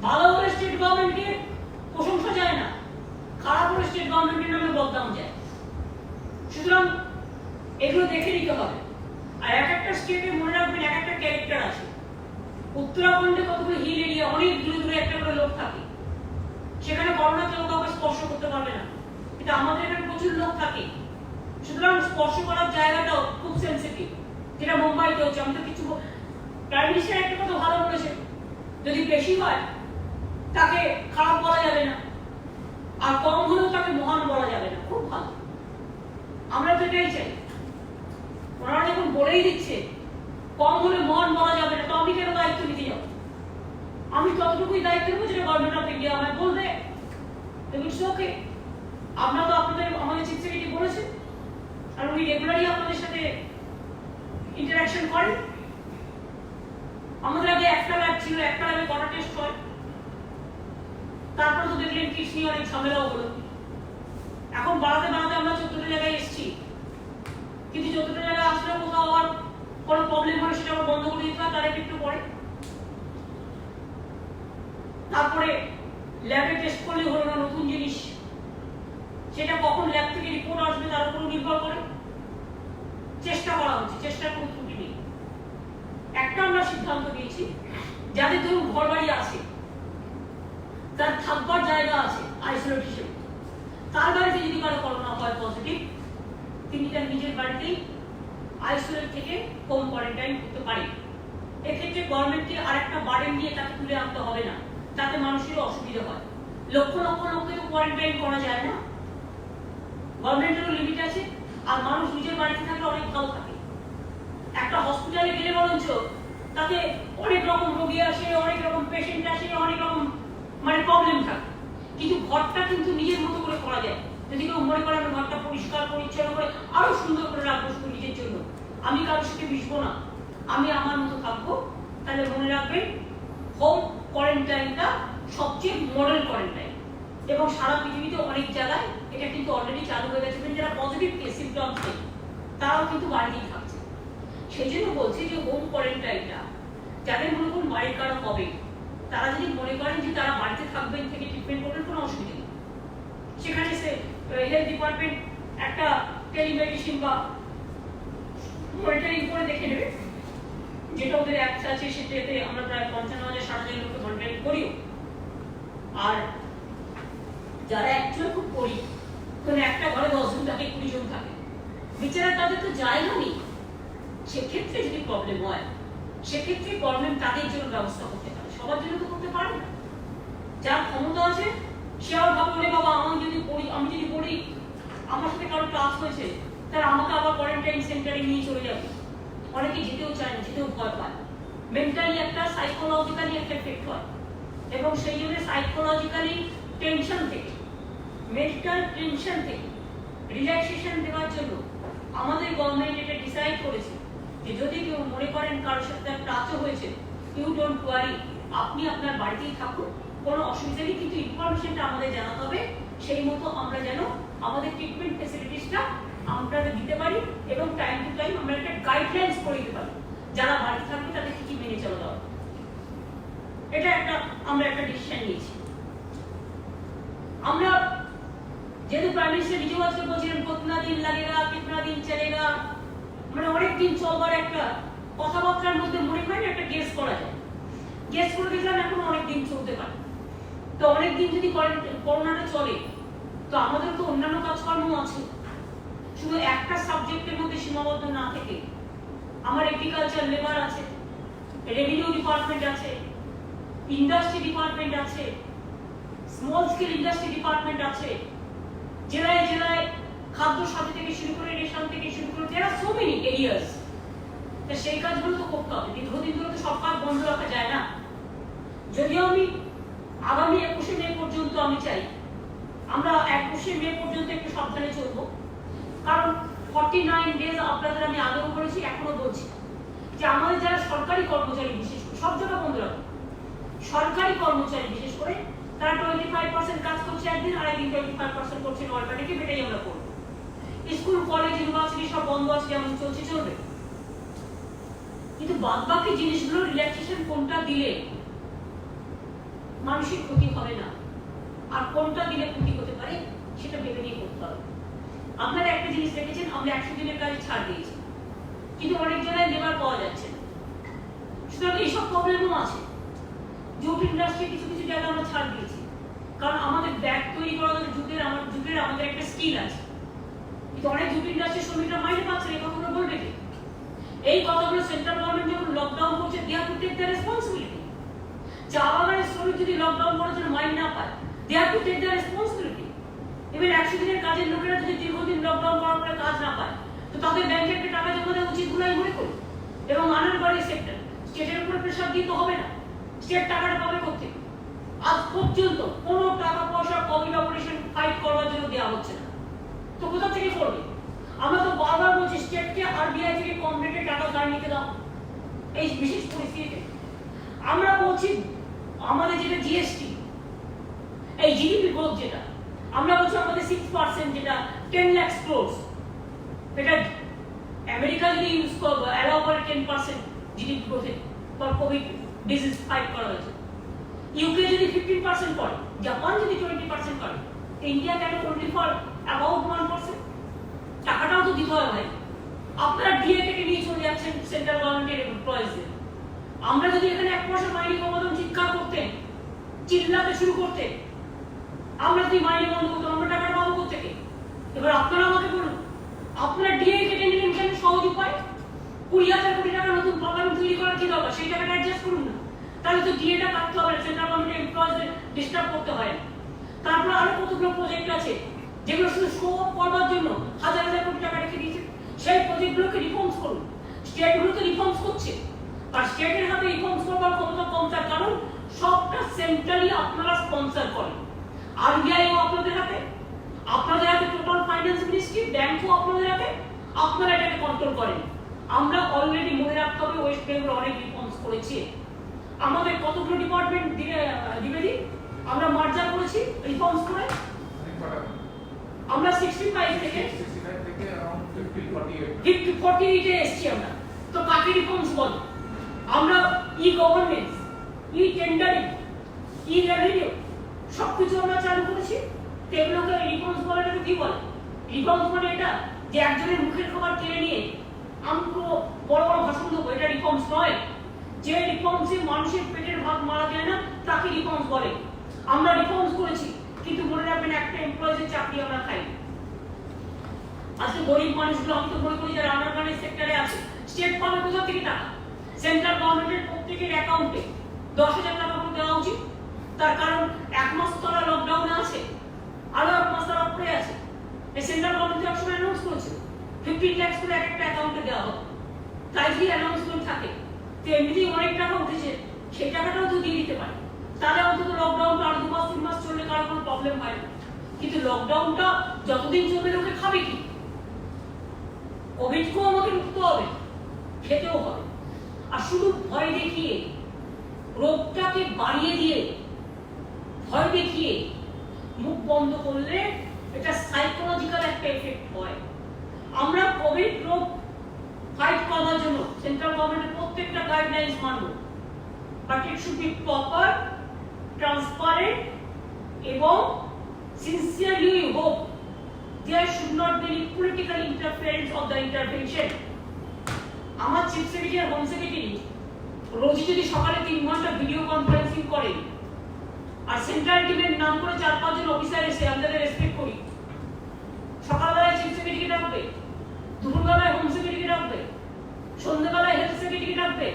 ভালো হলে স্টেট গভর্নমেন্টকে প্রশংসা যায় না, খারাপ হলে স্টেট গভর্নমেন্টের নামে বদনাম যায়। সুতরাং এগুলো দেখে নিতে হবে। আর এক একটা স্টেটে মনে রাখবেন এক একটা ক্যারেক্টার আছে। উত্তরাখণ্ডে কতগুলো হিল এরিয়া, অনেক দূরে দূরে একটা করে লোক থাকে, সেখানে করোনা কেউ কাউকে স্পর্শ করতে পারবে না, কিন্তু আমাদের এখানে প্রচুর লোক থাকে। সুতরাং স্পর্শ করার জায়গাটাও খুব সেন্সিটিভ, যেটা মুম্বাইতে হচ্ছে। আমি তো কিছু প্রাইম মিনিস্টার একটা কথা ভালো বলেছে, যদি বেশি হয় তাকে খারাপ বলা যাবে না, আর কম হলেও তাকে মহান বলা যাবে না। খুব ভালো, আমরা তো এটাই চাই। ওনারা যখন বলেই দিচ্ছে কম হলে মহান বলা যাবে না, তো আমি কেন দায়িত্ব নিতে যাব? আমি ততটুকুই দায়িত্ব নেবো যেটা গভর্নমেন্ট অফ ইন্ডিয়া আমায় বলবে। It's okay. আপনারা তো আপনাদের আমাদের চিফ সেক্রেটারি বলেছেন, আর উনি রেগুলারলি আপনাদের সাথে ইন্টারাকশন করেন। আমাদের আগে একটা ল্যাব ছিল, একটা ল্যাবে কটা টেস্ট হয়, তারপরে তো দেখলেন কিডস নিয়ে অনেক ঝামেলাও হলো। এখন বাড়াতে বাড়াতে আমরা 14টা জায়গায় এসেছি, কিন্তু 14টা জায়গায় আসলে কোথাও আবার কোনো প্রবলেম হয় সেটা আমরা বন্ধ করে দিতে হয়, তার একটু পরে। তারপরে ল্যাবে টেস্ট করলে হলো না, নতুন জিনিস, সেটা কখন ল্যাব থেকে রিপোর্ট আসবে তার উপর নির্ভর করে। চেষ্টা করা হচ্ছে, চেষ্টার কোনো ত্রুটি নেই। একটা আমরা সিদ্ধান্ত নিয়েছি, যাদের ধরুন ঘর বাড়ি আছে, তার থাকবার জায়গা আছে আইসোলেট হিসেবে, তার বাড়িতে যদি কারো করোনা হয় পজিটিভ, তিনি তার নিজের বাড়িতেই আইসোলেট থেকে হোম কোয়ারেন্টাইন করতে পারেন। এক্ষেত্রে গভর্নমেন্টকে আরেকটা বার্ডেন নিয়ে তাকে তুলে আনতে হবে না, তাতে মানুষের অসুবিধা হয়। লক্ষ লক্ষ লোককে তো কোয়ারেন্টাইন করা যায় না, গভর্নমেন্টেরও লিমিট আছে। আর মানুষ নিজের বাড়িতে থাকলে অনেক ভালো থাকে। একটা হসপিটালে গেলে বরঞ্চ তাতে অনেক রকম রোগী আসে, অনেক রকম পেশেন্ট আসে, অনেক রকম মানে প্রবলেম থাকে, কিন্তু ঘরটা কিন্তু নিজের মতো করে করা যায়। যদি কেউ মনে করে আমি ঘরটা পরিষ্কার পরিচ্ছন্ন করে আরো সুন্দর করে রাখবো শুধু নিজের জন্য, আমি কারোর সাথে মিশবো না, আমি আমার মতো থাকবো, তাহলে মনে রাখবেন হোম কোয়ারেন্টাইনটা সবচেয়ে মডেল কোয়ারেন্টাইন। এবং সারা পৃথিবীতে অনেক জায়গায় এটা কিন্তু অলরেডি চালু হয়ে গেছে। যারা পজিটিভ কেস সিমটমস নেই তারাও কিন্তু বাড়িতেই থাকছে। সেই জন্য বলছি যে হোম কোয়ারেন্টাইনটা যাদের মনে করুন বাড়ির কারো হবে, তারা যদি মনে করেন যে তারা বাড়িতে থাকবেন থেকে ট্রিটমেন্ট করবেন, কোনো অসুবিধা নেই। সেখানে সে হেলথ ডিপার্টমেন্ট একটা টেলিমেডিসিন বা মনিটরিং করে দেখে নেবে, যেটা ওদের অ্যাপস আছে, সেটাতে আমরা প্রায় 55,000-60,000 লোককে মনিটরিং করিও। আর যারা অ্যাকচুয়ালি খুব করি, কোনো একটা ঘরে 10 জন থাকে, 20 জন থাকে, বিচারা তাদের তো জায়গা নেই, সেক্ষেত্রে যদি প্রবলেম হয় সেক্ষেত্রে গভর্নমেন্ট তাদের জন্য ব্যবস্থা করতে পারে, সবার জন্য তো করতে পারে না। যার ক্ষমতা আছে সে আবার ভাবলে বাবা আমি যদি বলি আমার সাথে কারো ক্লাস হয়েছে, তাহলে আমাকে আবার কোয়ারেন্টাইন সেন্টারে নিয়ে চলে যাবে। অনেকে যেতেও চায় না, যেতেও ভয় পায়। মেন্টালি একটা সাইকোলজিক্যালি একটা এফেক্ট হয়, এবং সেই জন্য সাইকোলজিক্যালি টেনশন থেকে, মেন্টাল টেনশন থেকে রিল্যাক্সেশন দেওয়ার জন্য আমাদের গভর্নমেন্ট এটা ডিসাইড করেছে যে যদি কেউ মনে করেন কারোর সাথে টাচও হয়েছে, ইউ ডোন্ট ওয়ারি, আপনি আপনার বাড়িতেই থাকুন, কোনো অসুবিধা নেই, কিন্তু ইনফরমেশনটা আমাদের জানাতে হবে, সেই মতো আমরা যেন আমাদের ট্রিটমেন্ট ফ্যাসিলিটিসটা আমরা দিতে পারি, এবং টাইম টু টাইম আমরা একটা গাইডলাইন্স করে দিতে পারি যারা বাড়িতে থাকবে তাদের কি কি মেনে চলা দরকার। এটা আমরা একটা ডিসিশন নিয়েছি। আমরা যেহেতু প্রাইম মিনিস্টার নিজেও আজকে বলছিলেন কিতনা দিন লাগেগা কিতনা দিন চলেগা, মানে অনেক দিন চলবার একটা কথাবার্তার মধ্যে মনে হয় না একটা গেস করা যায়। গেস করে দেখলাম এখন অনেক দিন চলতে পারে। তো অনেক দিন যদি করোনাটা চলে তো আমাদের তো অন্যান্য কাজকর্ম আছে, শুধু একটা সাবজেক্টের মধ্যে সীমাবদ্ধ না থেকে আমার এগ্রিকালচার লেবার আছে, রেভিনিউ ডিপার্টমেন্ট আছে, ইন্ডাস্ট্রি ডিপার্টমেন্ট আছে, স্মল স্কেল ইন্ডাস্ট্রি ডিপার্টমেন্ট আছে, জেলায় জেলায় খাদ্য সাথী থেকে শুরু করে রেশন থেকে শুরু করে there are so many areas। তো সেই কাজগুলো তো করতে হবে, দীর্ঘদিন ধরে তো সব কাজ বন্ধ রাখা যায় না। যদিও আমি আগামী 21শে মে পর্যন্ত আমি চাই আমরা 21শে মে পর্যন্ত একটু সাবধানে চলবো, কারণ 49 ডেজ আপনাদের আমি আগেও বলেছি এখনো বলছি যে আমাদের যারা সরকারি কর্মচারী বিশেষ করে সব জায়গা বন্ধ রাখবো, সরকারি কর্মচারী বিশেষ করে তারা 25% কাজ করছে একদিন, আর একদিন 25% করছে অল্টারনেটিভ, এটাই আমরা করবো। স্কুল কলেজ ইউনিভার্সিটি সব বন্ধ আছে, যেমন চলছে চলবে, কিন্তু বাদবাকি জিনিসগুলো রিল্যাক্সেশন কোনটা দিলে মানুষের ক্ষতি হবে না আর কোনটা দিলে ক্ষতি হতে পারে সেটা ভেবে নিয়ে করতে হবে। আপনারা একটা জিনিস দেখেছেন, আমরা 100 দিনের কাজে ছাড় দিয়েছি, কিন্তু অনেক জায়গায় লেবার পাওয়া যাচ্ছে না। সুতরাং এইসব প্রবলেমও আছে। জুট ইন্ডাস্ট্রি কিছু কিছু জায়গায় আমরা ছাড় দিয়েছি, কারণ আমাদের ব্যাগ তৈরি করা জুটের আমাদের একটা স্কিল আছে, কিন্তু অনেক জুট ইন্ডাস্ট্রির শ্রমিকরা মাইনে পাচ্ছে, এই কথাগুলো বলবে কি? এই কথাগুলো সেন্ট্রাল গভর্নমেন্ট যখন লকডাউন করছে they have to take the responsibility. চা বাগানের শ্রমিক যদি লকডাউন করার জন্য মাইনে না পায় they have to take the responsibility. এবার 100 দিনের কাজের লোকেরা যদি দীর্ঘদিন লকডাউন করার পরে কাজ না পায় তো তাদের ব্যাংকে একটা টাকা জমা দেওয়া উচিত বলে আমি মনে করি। এবং আনারবাড়ি সেক্টর স্টেটের উপরে প্রেশার দিতে হবে না, স্টেট টাকাটা পাবে কোথেকে? আজ পর্যন্ত কোনো টাকা পয়সা কোভিড অপারেশন ফাইট করার জন্য দেওয়া হচ্ছে না, তো কোথা থেকে করবে? আমরা তো বারবার বলছি স্টেটকে আরবিআই থেকে কম রেটে টাকা ধার নিতে দাও এই বিশেষ পরিস্থিতিতে। আমরা বলছি আমাদের যেটা জিএসটি, এই জিডিপি গ্রোথ যেটা আমরা বলছি আমাদের 6% যেটা 10 লাখ ক্রোর্স, এটা আমেরিকা যদি ইউজ করবে অ্যালাউ করে 10% জিডিপি গ্রোথে ফর কোভিড ডিজিজ ফাইট করা হয়েছে। ইউকে যদি 15% করে, জাপান যদি 20% করে, ইন্ডিয়া কেন অনলি ফর অ্যাবাউট 1%? টাকাটাও তো দিতে হয় ভাই। আপনারা ডিএ থেকে নিয়ে চলে যাচ্ছেন সেন্ট্রাল গভর্নমেন্টের এমপ্লয়িজদের। আমরা যদি এখানে 1% মাইনে কমাতাম চিৎকার করতেন, চিল্লাতে শুরু করতেন, আমরা যদি মাইনে বন্ধ করতাম আমরা টাকাটা পাবো কোথেকে? এবার আপনারা আমাকে বলুন আপনারা ডিএ কেটে নিলেন কেন? সহজ উপায়, 20,000 কোটি টাকা নতুন প্রোগ্রাম তৈরি করার কি দরকার? সেই টাকাটা অ্যাডজাস্ট করুন না, তাহলে তো ডিএটা কাটতে হবে, সেন্ট্রাল গভর্নমেন্টের এমপ্লয়িজদের ডিস্টার্ব করতে হয় না। তারপর আরো কতগুলো প্রজেক্ট আছে যেগুলো শুধু শো অফ করবার জন্য হাজার হাজার কোটি টাকা রেখে দিয়েছে, সেই প্রজেক্টগুলোকে রিফর্মস করুন। স্টেটগুলো তো রিফর্মস করছে, আর স্টেটের হাতে রিফর্মস করবার ক্ষমতা কম, তার কারণ সবটা সেন্ট্রালি আপনারা স্পন্সর করেন। আরবিআইও আপনাদের হাতে টোটাল ফাইন্যান্স মিনিস্ট্রি, ব্যাংকও আপনাদের হাতে, আপনারা এটাকে কন্ট্রোল করেন। আমরা অলরেডি মনে রাখতে হবে ওয়েস্ট বেঙ্গল অনেক রিফর্মস করেছে। আমাদের কতগুলো ডিপার্টমেন্ট দিবেদি আমরা মার্জার করেছি রিফর্মস করে, আমরা 65 থেকে around 50-48 এ এসেছি আমরা। তো কাকে রিফর্মস বলে? আমরা ই গভর্নেন্স, ই টেন্ডারিং, ই রেভিনিউ সবকিছু আমরা চালু করেছি। এগুলোকে রিফর্মস বলে না, কি বলে? রিফর্মস মানে এটা যে একজনের মুখের খাবার কেড়ে নিয়ে আমি পুরো বড় বড় ভাষণ দেবো, এটা রিফর্মস নয়। যে রিফর্মসে মানুষের পেটের ভাত মারা যায় না তাকে রিফর্মস বলে। আমরা রিফর্মস করেছি, কিন্তু মনে রাখবেন একটা এমপ্লয়িজের চাকরি আমরা খাই। আজকে গরিব মানুষগুলো আমি তো মনে করি যারা আন্ডারগ্রাউন্ড সেক্টরে আছে স্টেট পাবে কোথা থেকে টাকা? সেন্ট্রাল গভর্নমেন্টের প্রত্যেকের অ্যাকাউন্টে 10,000 টাকা করে দেওয়া উচিত। তার কারণ 1 মাস তারা লকডাউনে আছে, আরো 1 মাস তারা পড়ে আছে। এই সেন্ট্রাল গভর্নমেন্ট এক সময় অ্যানাউন্স করেছিল 15 লাখ করে একটা অ্যাকাউন্টে দেওয়া হবে, তাই যদি অ্যানাউন্সমেন্ট থাকে তো এমনিতেই অনেক টাকা উঠেছে, সেই টাকাটাও তো দিয়ে দিতে পারে। তাহলে অন্তত লকডাউনটা আর 2 মাস 3 মাস চললে কারো কোনো প্রবলেম হয় না। কিন্তু লকডাউনটা যতদিন চলবে লোকে খাবে কি? কোভিডকেও আমাকে রুখতে হবে, খেতেও হবে। আর শুধু ভয় দেখিয়ে, রোগটাকে বাড়িয়ে দিয়ে, ভয় দেখিয়ে মুখ বন্ধ করলে এটা সাইকোলজিক্যাল একটা এফেক্ট হয়। আমরা কোভিড রোগ ফাইট করার জন্য সেন্ট্রাল গভর্নমেন্টের প্রত্যেকটা গাইডলাইন্স মানব, but it should be proper, transparent এবং Sincerely we hope there should not be any political interference of the intervention. আমার চিফ সেক্রেটারি আর হোম সেক্রেটারি রোজ যদি সকালে 3 ঘন্টা ভিডিও কনফারেন্সিং করে আর সেন্ট্রাল টিমের নাম করে 4-5 জন অফিসার এসে আমরা রেসপেক্ট করি, সকালবেলায় চিফ সেক্রেটারিকে ডাকবে, দুপুরবেলায় হোম সেক্রেটারিকে ডাকবে, সন্ধ্যাবেলায় হেলথ সেক্রেটারিকে ডাকবে,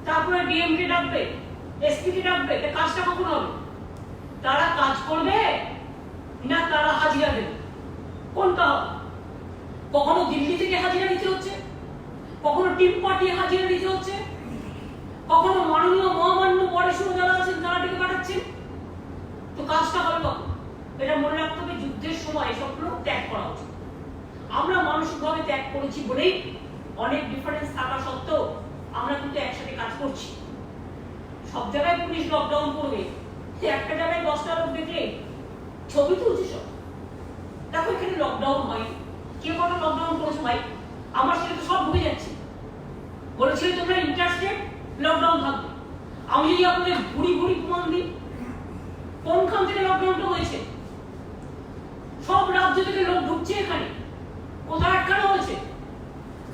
তারপরে ডিএমকে ডাকবে, এসপিকে ডাকবে, তা কাজটা কখন হবে? তারা কাজ করবে না তারা হাজিরা দেবে? কোনটা হবে? কখনো দিল্লি থেকে হাজিরা দিতে হচ্ছে, কখনো টিম পাঠিয়ে হাজিরা দিতে হচ্ছে, কখনো মাননীয় মহামান্য পরেশু যারা আছেন তারা ডেকে পাঠাচ্ছেন। তো কাজটা হবে কখন? এটা মনে রাখতে হবে, যুদ্ধের সময় এসবগুলো ত্যাগ করা উচিত। আমরা মানসিকভাবে ত্যাগ করেছি বলেই অনেক ডিফারেন্স থাকা সত্ত্বেও আমরা কিন্তু একসাথে কাজ করছি। সব জায়গায় পুলিশ লকডাউন করবে, একটা জায়গায় 10টা লোক দেখলে ছবি তুলছে সব। দেখো এখানে লকডাউন হয়, কে কটা লকডাউন করেছে ভাই? আমার সেটা তো সব ঢুকে যাচ্ছে। বলেছিল তোমরা ইন্টারস্টেট লকডাউন থাকবে। আমি যদি আপনাদের ঘুরি ঘুরি প্রমাণ দিই কোনখান থেকে লকডাউনটা হয়েছে, সব রাজ্য থেকে লোক ঢুকছে এখানে, কোথায় আটকানো হয়েছে?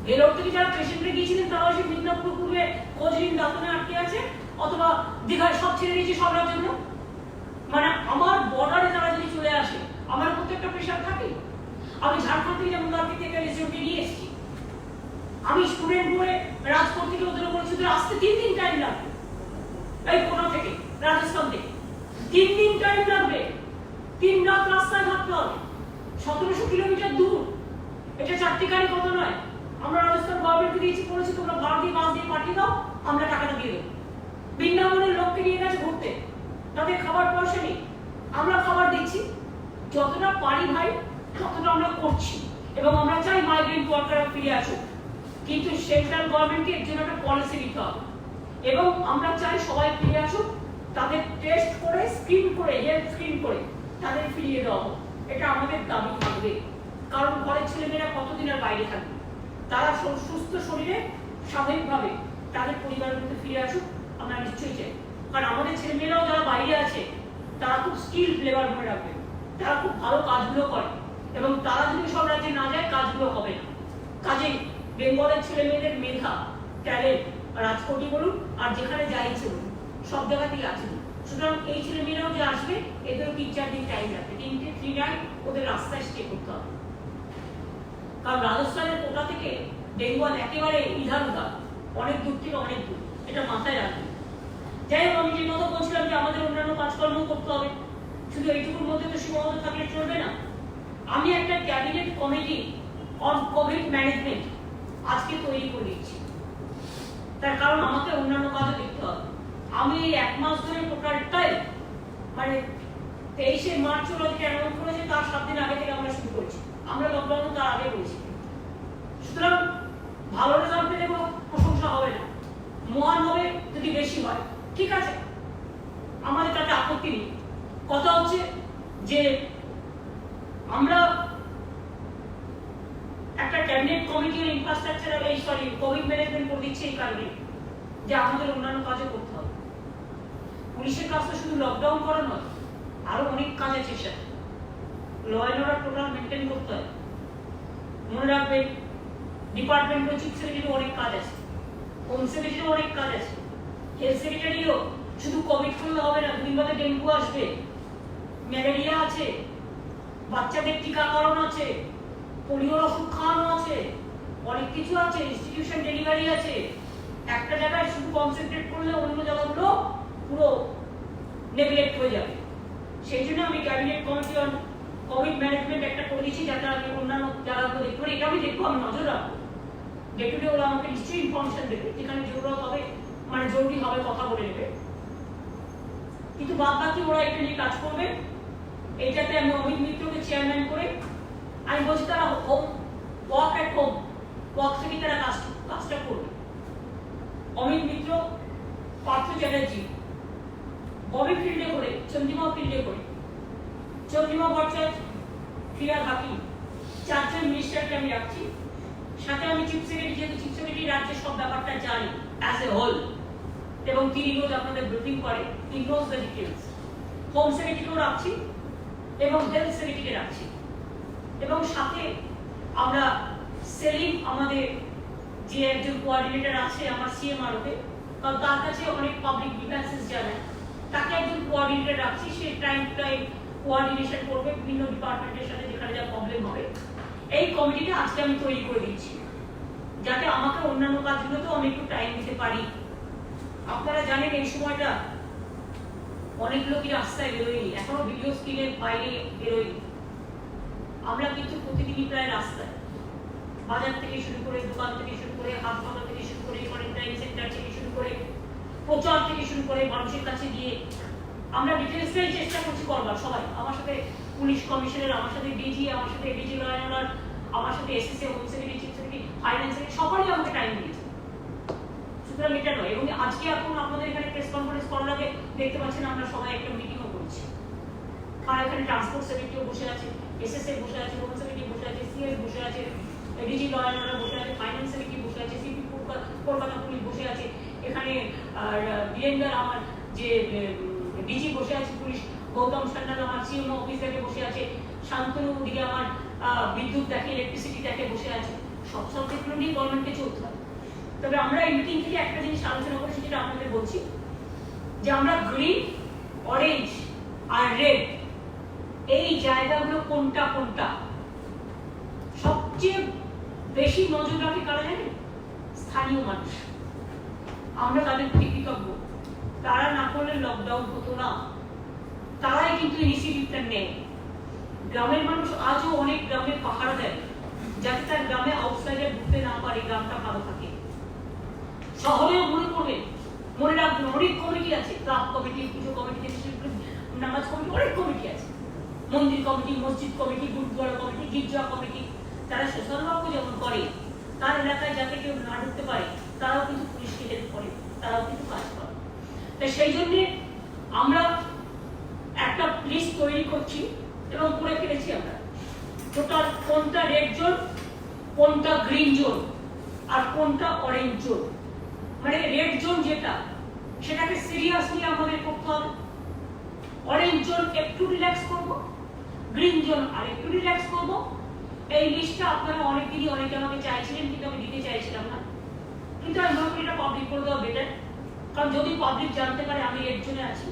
ভেলোর থেকে যারা পেশেন্টে গিয়েছিলেন তারা এসে মিদনাপুর পূর্বে কোচবিহার দাতনে আটকে আছে, অথবা দীঘায় সব ছেড়ে দিয়েছে সব রাজ্যগুলো। মানে আমার বর্ডারে তারা যদি চলে আসে আমার প্রত্যেকটা প্রেশার থাকে। আমি ঝাড়খণ্ড থেকে যেমন দার্কি থেকে রিসোর্টে নিয়ে এসেছি, আমি স্টুডেন্ট বলে রাজকোট থেকে ওদের বলেছি ওদের আসতে 3 দিন টাইম লাগবে। এই কোটা থেকে রাজস্থান থেকে 3 দিন টাইম লাগবে, 3 রাত রাস্তায় থাকতে হবে, 1700 কিলোমিটার দূর। এটা চারটি গাড়ি কথা নয়। আমরা রাজস্থান গভর্নমেন্টকে দিয়েছি, বলেছি তোমরা ভাড়া দিয়ে বাস দিয়ে পাঠিয়ে দাও, আমরা টাকাটা দিয়ে দেবো। বৃন্দাবনের লোককে নিয়ে গেছে ঘুরতে, তাদের খাবার পয়সা নেই, আমরা খাবার দিচ্ছি। যতটা পারি ভাই ততটা আমরা করছি, এবং আমরা চাই মাইগ্রেন্ট ওয়ার্কাররা ফিরে আসুক। কিন্তু সেন্ট্রাল গভর্নমেন্টকে এর জন্য একটা পলিসি নিতে হবে, এবং আমরা চাই সবাই ফিরে আসুক, তাদের টেস্ট করে স্ক্রিন করে হেলথ স্ক্রিন করে তাদের ফিরিয়ে দেওয়া হোক। এটা আমাদের দাবি থাকবে, কারণ ঘরের ছেলেমেয়েরা কতদিন আর বাইরে থাকবে? তারা সুস্থ শরীরে স্বাভাবিকভাবে তাদের পরিবারের মধ্যে ফিরে আসুক, আমরা নিশ্চয়ই চাই। কারণ আমাদের ছেলেমেয়েরাও যারা বাইরে আছে তারা খুব স্কিল লেবার মনে রাখবে, তারা খুব ভালো কাজগুলো করে, এবং তারা যদি সব রাজ্যে না যায় কাজগুলো হবে না। কাজেই বেঙ্গলের ছেলে মেয়েদের মেধা, ট্যালেন্ট, রাজকোটই বলুন আর যেখানে যাই বলুন সব জায়গাতেই আছে। সুতরাং এই ছেলে মেয়েরাও যে আসবে এদেরও 3-4 দিন টাইম লাগবে, 3 নাইট ওদের রাস্তায় স্টে করতে হবে। কারণ রাজস্থানের কোটা থেকে বেঙ্গল একেবারে ইধার উধার, অনেক দূর থেকে অনেক দূর, এটা মাথায় রাখবে। যাই হোক, আমি যে কথা বলছিলাম যে আমাদের অন্যান্য কাজকর্ম করতে হবে, শুধু এইটুকুর মধ্যে তো সীমাবদ্ধ থাকলে চলবে না। আমি একটা cabinet committee on Covid management আজকে তৈরি করে দিচ্ছি, তার কারণ আমাকে অন্যান্য কাজও দেখতে হবে। আমি এই 1 মাস ধরে টোটালটাই মানে 23শে মার্চ ওরা যেটা অ্যানাউন্স করেছে তার 7 দিন আগে থেকে আমরা শুরু করেছি, আমরা লকডাউন তার আগে করেছি। সুতরাং ভালো রেজাল্ট পেলে কোনো প্রশংসা হবে না, মহান হবে যদি বেশি হয়, ঠিক আছে, আমাদের তাতে আপত্তি নেই। কথা হচ্ছে যে আমরা একটা ক্যাবিনেট কমিটির ইনফ্রাস্ট্রাকচার কোভিড ম্যানেজমেন্ট করে দিচ্ছি এই কারণে যে আমাদের অন্যান্য কাজও করতে হবে। পুলিশের কাজ তো শুধু লকডাউন করা নয়, আরো অনেক কাজ আছে সাথে। Law and order total maintain করতে হয়। মনে রাখবেন ডিপার্টমেন্টের চিফ সেক্রেটারি অনেক কাজ আছে, হোম সেক্রেটারি অনেক কাজ আছে, হেলথ সেক্রেটারিও শুধু কোভিড করলে হবে না, দুদিন বাদে ডেঙ্গু আসবে, ম্যালেরিয়া আছে, বাচ্চাদের টিকাকরণ আছে, পোলিওর ওষুধ খাওয়ানো আছে, অনেক কিছু আছে, ইনস্টিটিউশন ডেলিভারি আছে। একটা জায়গায় শুধু কনসেন্ট্রেট করলে অন্য জায়গাগুলো পুরো নেগলেক্ট হয়ে যাবে। সেই জন্য আমি cabinet committee on Covid management একটা করে দিচ্ছি, যাতে আমি অন্যান্য জায়গাগুলো দেখতে পারি। এটা আমি দেখবো, আমি নজর রাখবো, ডে টু ডে ওরা আমাকে নিশ্চয়ই ইনফরমেশন দেবে, যেখানে জরুরত হবে মানে জরুরি হবে কথা বলে নেবে। কিন্তু বাদ বাকি ওরা এটা নিয়ে কাজ করবে। এইটাতে আমি অমিত মিত্রকে চেয়ারম্যান করে আমি বলছি তারা home work at home work থেকে তারা কাজটা করবে। অমিত মিত্র, পার্থ চ্যাটার্জি, ববি ফিল্ডে করে, চন্দ্রিমা ফিল্ডে করে, চন্দ্রিমা ভট্টাচার্য, ফিরাদ হাকিম, 4 জন মিনিস্টারকে আমি রাখছি। সাথে আমি চিফ সেক্রেটারি, যেহেতু চিফ সেক্রেটারি রাজ্যের সব ব্যাপারটা জানি অ্যাজ এ হোল, এবং তিনি রোজ আপনাদের ব্রিফিং করে, he knows the details. Home সেক্রেটারিকেও রাখছি, এবং হেলথ সেক্রেটারিকে রাখছি, এবং সাথে আমরা সেলিম আমাদের যে একজন কোঅর্ডিনেটর আছে আমার সিএমআরওতে, কারণ তার কাছে অনেক পাবলিক ডিফেন্সেস জানে, তাকে একজন কোঅর্ডিনেটর রাখছি। সে টাইম টু টাইম কোঅর্ডিনেশন করবে বিভিন্ন ডিপার্টমেন্টের সাথে যেখানে যা প্রবলেম হবে। এই কমিটিটা আজকে আমি তৈরি করে দিচ্ছি যাতে আমাকে অন্যান্য কাজগুলোতেও আমি একটু টাইম দিতে পারি। আপনারা জানেন এই সময়টা অনেক লোকই রাস্তায় বেরোয়নি, এখনো ভিডিও স্ক্রিনের বাইরে বেরোয়নি। আমরা কিন্তু প্রতিদিনই প্রায় রাস্তায়, বাজার থেকে শুরু করে, দোকান থেকে শুরু করে, হাসপাতাল থেকে শুরু করে, কোয়ারেন্টাইন সেন্টার থেকে শুরু করে, প্রচার থেকে শুরু করে, মানুষের কাছে গিয়ে আমরা ডিটেলসটাই চেষ্টা করছি করবার। সবাই আমার সাথে, পুলিশ কমিশনার আমার সাথে, ডিজি আমার সাথে, ডিজি লয়ার আমার সাথে, SSC, home secretary, chief secretary, finance secretary, সবাই আমাকে টাইম দিয়েছে। সুতরাং এটা নয়। এবং আজকে এখন আপনাদের এখানে প্রেস কনফারেন্স করার আগে দেখতে পাচ্ছেন আমরা সবাই একটা মিটিংও করছি। আর এখানে ট্রান্সপোর্ট সেক্রেটারিও বসে আছে, এসএসএ বসে আছে, হোম সেক্রেটারি বসে আছে, সিএস বসে আছে, ডিজি লয়াররা বসে আছে, ফাইন্যান্স সেক্রেটারি বসে আছে, সিপি কলকাতা পুলিশ বসে আছে, এখানে বীরেন্দ্র আমার যে ডিজি বসে আছে পুলিশ, গৌতম সান্যাল আমার সিএমও অফিস থেকে বসে আছে, শান্তনু দিকে আমার বিদ্যুৎ দেখে, ইলেকট্রিসিটি দেখে বসে আছে। সব সাবজেক্টগুলো নিয়ে গভর্নমেন্টকে চলতে হয়। তবে আমরা এই মিটিং থেকে একটা জিনিস আলোচনা করেছি যেটা আপনাদের বলছি, যে আমরা গ্রিন, অরেঞ্জ আর রেড এই জায়গাগুলো কোনটা কোনটা সবচেয়ে বেশি নজর রাখে কারা জানেন? স্থানীয় মানুষ। আমরা তাদের প্রতি কৃতজ্ঞ। তারা না করলে লকডাউন হতো না, তারাই কিন্তু ইনিশিয়েটিভটা নেয়। গ্রামের মানুষ আজও অনেক গ্রামে পাহারা দেয় যাতে তার গ্রামে আউটসাইডার ঢুকতে না পারে, গ্রামটা ভালো থাকে। শহরেও মনে করবেন, মনে রাখবেন অনেক কমিটি আছে, ক্লাব কমিটি, পুজো কমিটি, নামাজ কমিটি, অনেক কমিটি আছে, মন্দির কমিটি, মসজিদ কমিটি, গুরুদ্বারা কমিটি, গির্জা কমিটি। তারা সোশ্যাল ওয়ার্কও যেমন করে, তার এলাকায় যাতে কেউ না ঢুকতে পারে তারাও কিন্তু পুলিশকে হেল্প করে, তারাও কিন্তু কাজ করে। তাই সেই জন্য আমরা একটা লিস্ট তৈরি করছি এবং করে ফেলেছি আমরা টোটাল কোনটা রেড জোন, কোনটা গ্রিন জোন আর কোনটা অরেঞ্জ জোন। মানে রেড জোন যেটা, সেটাকে সিরিয়াসলি আমাদের করতে হবে। অরেঞ্জ জোন একটু রিল্যাক্স করব, গ্রিন জোন আর একটু রিল্যাক্স করব। এই লিস্টটা আপনারা অনেকদিনই অনেকে আমাকে চাইছিলেন, কিন্তু আমি দিতে চাইছিলাম না। কিন্তু আমি মনে করি এটা পাবলিক করে দেওয়া বেটার, কারণ যদি পাবলিক জানতে পারে আমি রেড জোনে আছি,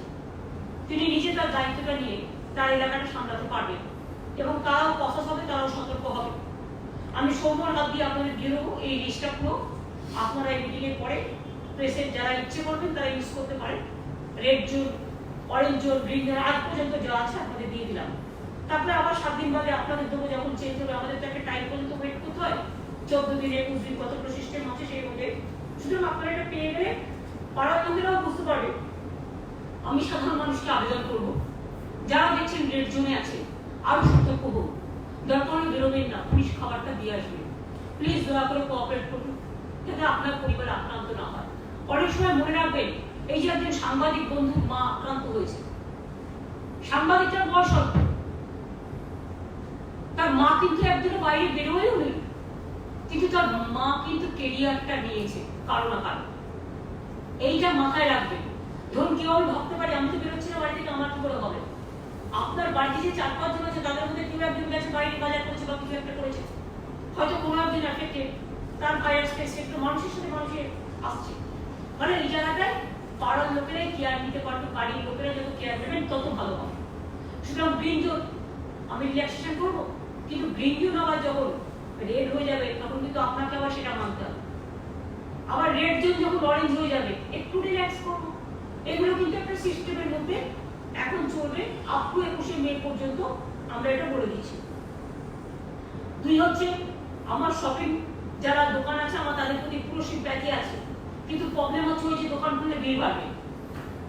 তিনি নিজে তার দায়িত্বটা নিয়ে তার এলাকাটা সামলাতে পারবেন এবং তারাও প্রসেস হবে, তারাও সতর্ক হবে। আমি সোমবার হাত দিয়ে আপনাদের দিয়ে দেবো এই লিস্টটা পুরো। আপনারা এই মিটিংয়ের পরে প্রেসের যারা ইচ্ছে করবেন তারা ইউজ করতে পারেন। Red zone, orange zone, green zone আজ পর্যন্ত যা আছে আপনাদের দিয়ে দিলাম। তারপরে আবার 7 দিন বাদে আপনাদের দেবো, যখন চেঞ্জ হবে। আমাদের তো একটা টাইম পর্যন্ত ওয়েট করতে হয়, 14 দিন, 21 দিন, কতগুলো সিস্টেম আছে সেই মধ্যে। সুতরাং আপনারা এটা পেয়ে গেলে পাড়ার লোকেরাও বুঝতে পারবে। আমি সাধারণ মানুষকে আবেদন করবো, যারা দেখছেন রেড জোনে আছে আরো সতর্ক হোক, দরকার হলে বেরোবেন না, পুলিশ খাবারটা দিয়ে আসবে। প্লিজ দয়া করে কোঅপারেট করুন যাতে আপনার পরিবার আক্রান্ত না হয়। অনেক সময় মনে রাখবেন, এই যে একজন সাংবাদিক বন্ধুর মা আক্রান্ত হয়েছে, সাংবাদিকটার বয়স অল্প, তার মা কিন্তু একদিনের বাইরে বেরোয়ও নেই, কিন্তু তার মা কিন্তু কেরিয়ারটা নিয়েছে কারো না কারো। এইটা মাথায় রাখবেন। ধরুন কেউ আমি ভাবতে পারি আমি তো বেরোচ্ছি না বাড়ি থেকে, আমার কি করে হবে? আপনার বাড়িতে যে 4-5 জন আছে তাদের মধ্যে কেউ একজন গেছে বাইরে বাজার করেছে বা কিছু একটা করেছে, হয়তো কোনো একদিন এফেক্টেড, তার ফায়ার স্পেস একটু মানুষের সাথে মানুষের আসছে। মানে এই জায়গাটায় পাড়ার লোকেরাই কেয়ার নিতে পারবে, বাড়ির লোকেরা যত কেয়ার নেবেন তত ভালো হবে। সুতরাং গ্রিন জোন আমি রিল্যাক্সেশন করবো, কিন্তু গ্রিন জোন আবার যখন রেড হয়ে যাবে তখন কিন্তু আপনাকে আবার সেটা মানতে হবে। আবার রেড জোন যখন অরেঞ্জ হয়ে যাবে একটু রিল্যাক্স করবো। এগুলো কিন্তু একটা সিস্টেমের মধ্যে এখন চলবে আপ টু 21শে মে পর্যন্ত, আমরা এটা বলে দিচ্ছি। 2 হচ্ছে আমার শপিং যারা দোকান আছে আমার তাদের প্রতি পুরো সিম্প্যাথি আছে, কিন্তু প্রবলেম হচ্ছে ওই যে দোকান খুললে ভিড় বাড়বে,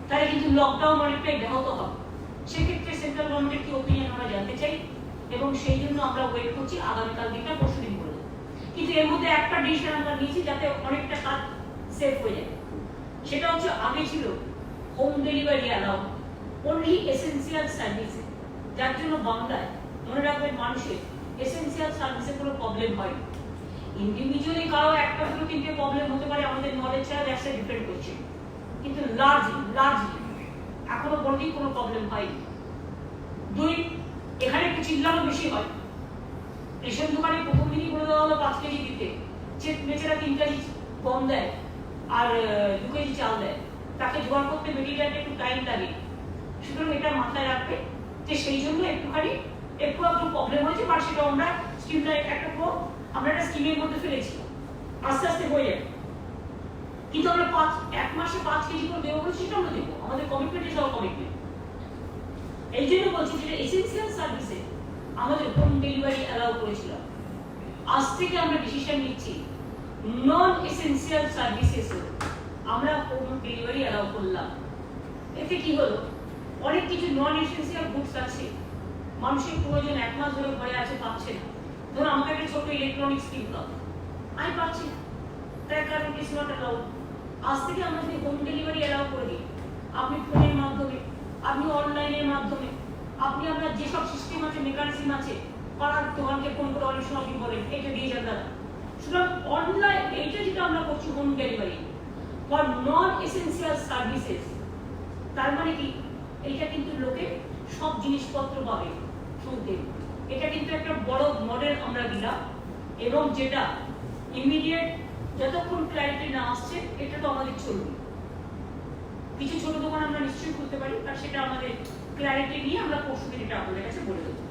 তাহলে কিন্তু লকডাউন অনেকটাই ব্যাহত হবে। সেক্ষেত্রে সেন্ট্রাল গভর্নমেন্টের কি ওপিনিয়ন আমরা জানতে চাই এবং সেই জন্য আমরা ওয়েট করছি আগামীকাল দিনটা, পরশু দিন করে। কিন্তু এর মধ্যে একটা ডিসিশন আমরা নিয়েছি যাতে অনেকটা কাজ সেভ হয়ে যায়। সেটা হচ্ছে আগে ছিল home delivery allow only essential সার্ভিসে, যার জন্য বাংলায় মনে রাখবেন মানুষের এসেন্সিয়াল সার্ভিসে কোনো প্রবলেম হয়। ইন্ডিভিজুয়ালি কারো একটা দুটো তিনটে প্রবলেম হতে পারে, আমাদের নলেজ ছাড়া ব্যবসা ডিপেন্ড করছে, কিন্তু লার্জলি এখনো বলতেই কোনো প্রবলেম হয়নি। 2 চিল্লানো বেশি হয়। রেশন দোকানে প্রথম দিনই বলে দেওয়া হলো 5 কেজি দিতে, মেচেরা 3 কেজি গম দেয় আর 2 কেজি চাল দেয়, তাকে জোগাড় করতে মেটেরিয়ালটা একটু টাইম লাগে। সুতরাং এটা মাথায় রাখবে যে সেই জন্য একটুখানি একটু প্রবলেম হয়েছে, বাট সেটা আমরা স্কিমটা আমরা একটা স্কিমের মধ্যে ফেলেছি, আস্তে আস্তে হয়ে যাবে। কিন্তু আমরা 1 মাসে 5 কেজি করে দেবো বলছি, সেটা আমরা দেবো, আমাদের কমিটমেন্ট ইজ আওয়ার কমিটমেন্ট। এই জন্য বলছি যেটা এসেন্সিয়াল সার্ভিসে আমাদের হোম ডেলিভারি অ্যালাউ করেছিলাম, আজ থেকে আমরা ডিসিশন নিচ্ছি নন এসেন্সিয়াল সার্ভিসেসও আমরা হোম ডেলিভারি অ্যালাউ করলাম। এতে কি হলো, অনেক কিছু নন এসেন্সিয়াল গুডস আছে, মানুষের প্রয়োজন 1 মাস ধরে ঘরে আছে, পাচ্ছে না। ধরুন আমাকে একটা ছোট ইলেকট্রনিক্স কিনতে হবে, আমি পাচ্ছি না, তার কারণ ইজ নট অ্যালাউড। আজ থেকে আমরা যদি হোম ডেলিভারি অ্যালাউ করে দিই, আপনি ফোনের মাধ্যমে, আপনি অনলাইনের মাধ্যমে, আপনি আপনার যেসব সিস্টেম আছে, মেকানিজম আছে, পাড়ার দোকানকে ফোন করে অনেক সময় আপনি বলেন এটা দিয়ে যান দাদা। সুতরাং অনলাইন এইটা যেটা আমরা করছি home delivery for non essential services, তার মানে কি এটা কিন্তু লোকে সব জিনিসপত্র পাবে শুনতে। এটা কিন্তু একটা বড় মডেল আমরা দিলাম, এবং যেটা ইমিডিয়েট যতক্ষণ ক্ল্যারিটি না আসছে এটা তো আমাদের চলবে। কিছু ছোট দোকান আমরা নিশ্চয়ই খুলতে পারি, আর সেটা আমাদের ক্ল্যারিটি নিয়ে আমরা পরশুদিন এটা আপনাদের কাছে বলে দেবো।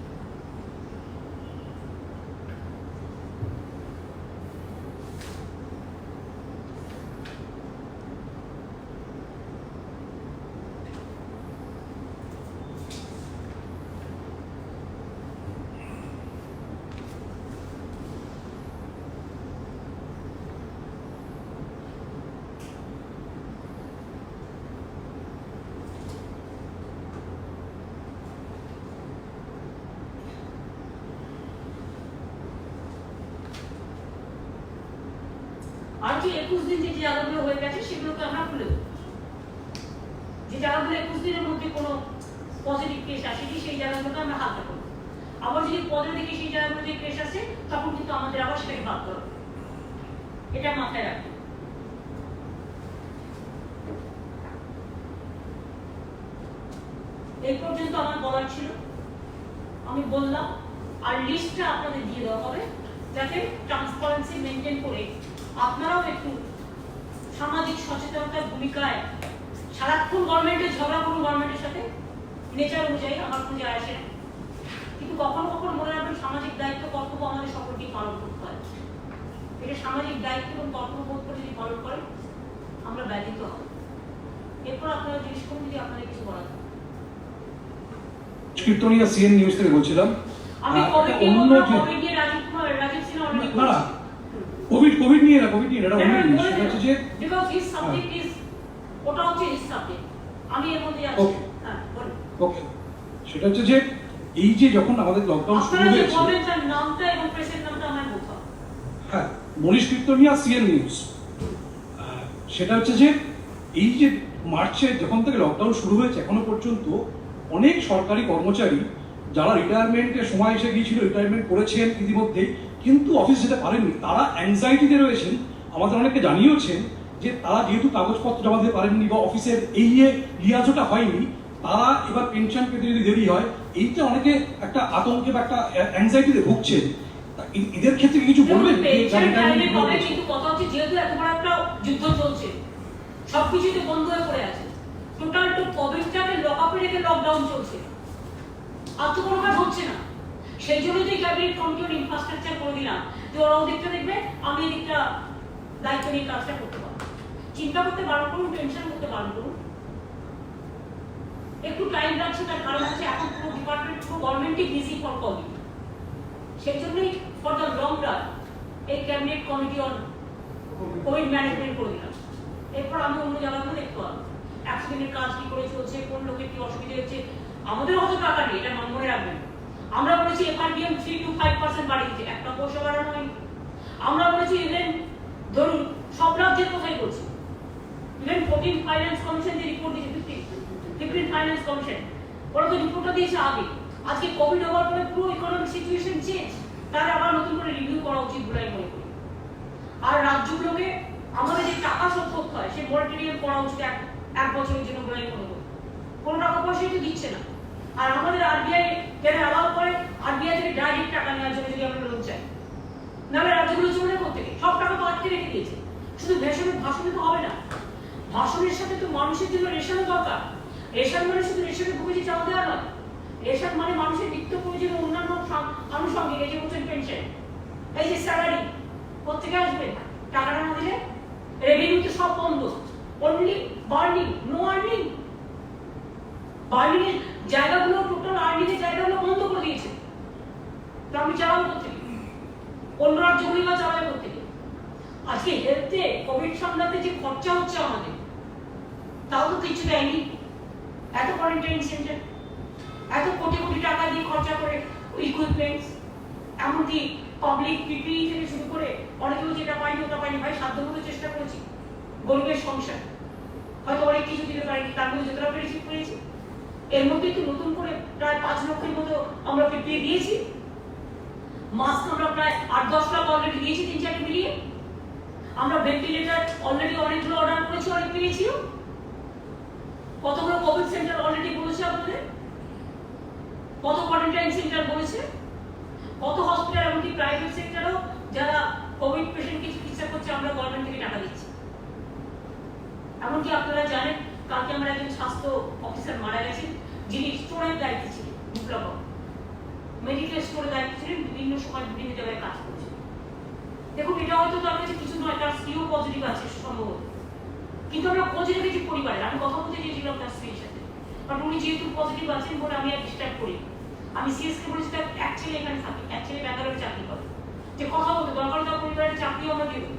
আর যে 21 দিন যে জায়গাগুলো হয়ে গেছে সেগুলোকে আমরা খুলে দেবো। যে জায়গাগুলো 21 দিনের মধ্যে কোনো পজিটিভ কেস আসেনি সেই জায়গাগুলোকে আমরা হালকা করবো। আবার যদি পরে দেখি সেই জায়গাগুলোতে কেস আসে, তখন কিন্তু আমাদের আবার সেটাকে বাদ করতে হবে, এটা মাথায় রাখবে। এই পর্যন্ত আমার বলার ছিল, আমি বললাম। আর লিস্টটা আপনাদের দিয়ে দেওয়া হবে, যাতে ট্রান্সপারেন্সি মেনটেন করে আপনারাও একটু সামাজিক সচেতনতার ভূমিকায়, সারাক্ষণ গভর্নমেন্টের ঝগড়া করুন গভর্নমেন্টের সাথে, নেচার অনুযায়ী আমার কোনো যায় আসে না, কিন্তু কখনো কখনো মনে রাখবেন সামাজিক দায়িত্ব কর্তব্য আমাদের সকলকেই পালন করতে হয়। এটা সামাজিক দায়িত্ব এবং কর্তব্যবোধ করে যদি পালন করেন আমরা ব্যতীত হব। এরপর আপনারা জিজ্ঞেস করুন যদি আপনাদের কিছু বলার থাকে। কীর্তনিয়া সিএন নিউজ থেকে বলছিলাম। আমি কোভিড নিয়ে রাজীব সিনহা অলরেডি না কোভিড নিয়ে এটা অন্য জিনিস। সেটা হচ্ছে যে বিকজ হিজ সাবজেক্ট ইজ, ওটা হচ্ছে হিজ সাবজেক্ট, আমি এর মধ্যে যাচ্ছি। হ্যাঁ বলুন। ওকে, সেটা হচ্ছে যে এই যে যখন আমাদের লকডাউন শুরু আপনারা যে হয়েছে, বলেন তার নামটা এবং প্রেসের নামটা আমার বলতে হবে। হ্যাঁ, মনীষ কীর্তনিয়া সিএন নিউজ। সেটা হচ্ছে যে এই যে মার্চে যখন থেকে লকডাউন শুরু হয়েছে এখনো পর্যন্ত অনেক সরকারি কর্মচারী যারা রিটায়ারমেন্টের সময় এসে গিয়েছিল, রিটায়ারমেন্ট করেছেন ইতিমধ্যেই, কিন্তু অফিস যেতে পারেননি, তারা অ্যাংজাইটিতে রয়েছেন। আমাদের অনেকে জানিয়েছেন যে তারা যেহেতু কাগজপত্র জমা দিতে পারেননি বা অফিসের এই লিয়াজোটা হয়নি, তারা এবার পেনশন পেতে যদি দেরি হয়, এইটা অনেকে একটা আতঙ্কে বা একটা অ্যাংজাইটিতে ভুগছেন। এদের ক্ষেত্রে কিছু বলবেন? কিন্তু কথা হচ্ছে যেহেতু এত বড় একটা যুদ্ধ চলছে, সবকিছুতে বন্ধ হয়ে পড়ে আছে, টোটাল তো কোভিডটাকে লকআপে রেখে লকডাউন চলছে, আর তো কোনো কাজ হচ্ছে না। সেই জন্য যে ক্যাবিনেট কমিটির ইনফ্রাস্ট্রাকচার করে দিলাম যে ওরা ওদিকটা দেখবে, আমি এদিকটা দায়িত্ব নিয়ে কাজটা করতে পারবো। চিন্তা করতে বারণ করুন, টেনশন করতে বারণ করুন, একটু টাইম লাগছে। তার কারণ হচ্ছে এখন পুরো ডিপার্টমেন্ট, পুরো গভর্নমেন্টই বিজি ফর কোভিড। সেই জন্যই ফর দ্য লং রান এই cabinet committee on Covid management করে দিলাম। এরপর আমি অন্য জায়গাগুলো দেখতে পাবো 100 দিনের কাজ কি করে চলছে, কোন লোকের কি অসুবিধা হচ্ছে। আমাদের অত টাকা নেই, এটা মনে রাখবেন। আমরা বলেছি এফআরডিএম 3 to 5% বাড়িয়ে দিতে, একটা পয়সা বাড়ানো হয়নি। আমরা বলেছি ইভেন ধরুন সব রাজ্যের কোথায় করছি, ইভেন 14 ফাইন্যান্স কমিশন যে রিপোর্ট দিয়েছে, 15 ফাইন্যান্স কমিশন, ওরা তো রিপোর্টটা দিয়েছে আগে। আজকে কোভিড হওয়ার পরে পুরো ইকোনমিক সিচুয়েশন চেঞ্জ, তার আবার নতুন করে রিভিউ করা উচিত বলে আমি মনে করি। আর রাজ্যগুলোকে আমাদের যে টাকা শোধ করতে হয় সেই মনিটরিং করা উচিত এক বছরের জন্য বলে আমি মনে করি। কোনো টাকা পয়সা তো দিচ্ছে না। আর আমাদের আরবিআই যারা অ্যালাউ করে, আর ডাইরেক্ট টাকা নেওয়ার জন্য যদি আমরা লোন চাই, নাহলে রাজ্যগুলো চলে করতে সব টাকা তো আটকে রেখে দিয়েছে। শুধু ভাষণে তো হবে না, ভাষণের সাথে তো মানুষের জন্য রেশনও দরকার। রেশন মানে শুধু রেশনের বুকে চাল দেওয়া নয়, রেশন মানে মানুষের নিত্য প্রয়োজনীয় অন্যান্য আনুষঙ্গিক, এই যে বলছেন পেনশন, এই যে স্যালারি কোথেকে আসবে? টাকাটা না দিলে রেভিনিউ তো সব বন্ধ। Only burning, no earning. Burning এর জায়গাগুলো, টোটাল আর্নিং এর জায়গাগুলো বন্ধ করে দিয়েছে। তো আমি চালাবো কোথেকে? অন্য রাজ্যগুলি বা চালাবে কোথেকে? আজকে হেলথে কোভিড সামলাতে যে খরচা হচ্ছে আমাদের, তাও তো কিছু দেয়নি। এত কোয়ারেন্টাইন সেন্টার, এত কোটি কোটি টাকা দিয়ে খরচা করে ইকুইপমেন্টস, এমনকি পাবলিক পিপিই থেকে শুরু করে অনেকেও যেটা পাইনি ওটা পাইনি। ভাই সাধ্যমতো চেষ্টা করেছি, গরিবের সংসার হয়তো অনেক কিছু দিতে পারিনি, তার মধ্যে যতটা পেরেছি করেছি। এর মধ্যে তো নতুন করে প্রায় 5 লক্ষের মতো আমরা পিপিই দিয়েছি। মাস্ক আমরা প্রায় 8-10 লাখ অলরেডি দিয়েছি 3-4 মিলিয়ে। আমরা ভেন্টিলেটর অলরেডি অনেকগুলো অর্ডার করেছি, অনেক পেয়েছিও। কতগুলো কোভিড সেন্টার অলরেডি বলেছে আপনাদের, কত কোয়ারেন্টাইন সেন্টার বলেছে, কত হসপিটাল, এমনকি প্রাইভেট সেক্টরও যারা কোভিড পেশেন্টকে চিকিৎসা করছে আমরা গভর্নমেন্ট থেকে টাকা দিচ্ছি। এমনকি আপনারা জানেন কালকে আমরা একজন স্বাস্থ্য অফিসার মারা গেছেন, যিনি স্টোরের দায়িত্বে ছিলেন, বিপ্লব মেডিকেল স্টোরের দায়িত্বে ছিলেন, বিভিন্ন সময় বিভিন্ন জায়গায় কাজ করেছেন। দেখুন, এটা হয়তো তার কাছে কিছু নয়, তার স্ত্রীও পজিটিভ আছে সম্ভবত, কিন্তু আমরা খোঁজ রেখেছি পরিবারের। আমি কথা বলতে চেয়েছিলাম তার স্ত্রীর সাথে, কারণ উনি যেহেতু পজিটিভ আছেন বলে আমি আর ডিস্টার্ব করি। আমি সিএসকে বলেছি তার এক ছেলে এখানে থাকে, এক ছেলে ব্যাঙ্গালোরে চাকরি করে, যে কথা বলতে দরকার তার পরিবারের চাকরিও আমরা দেবো।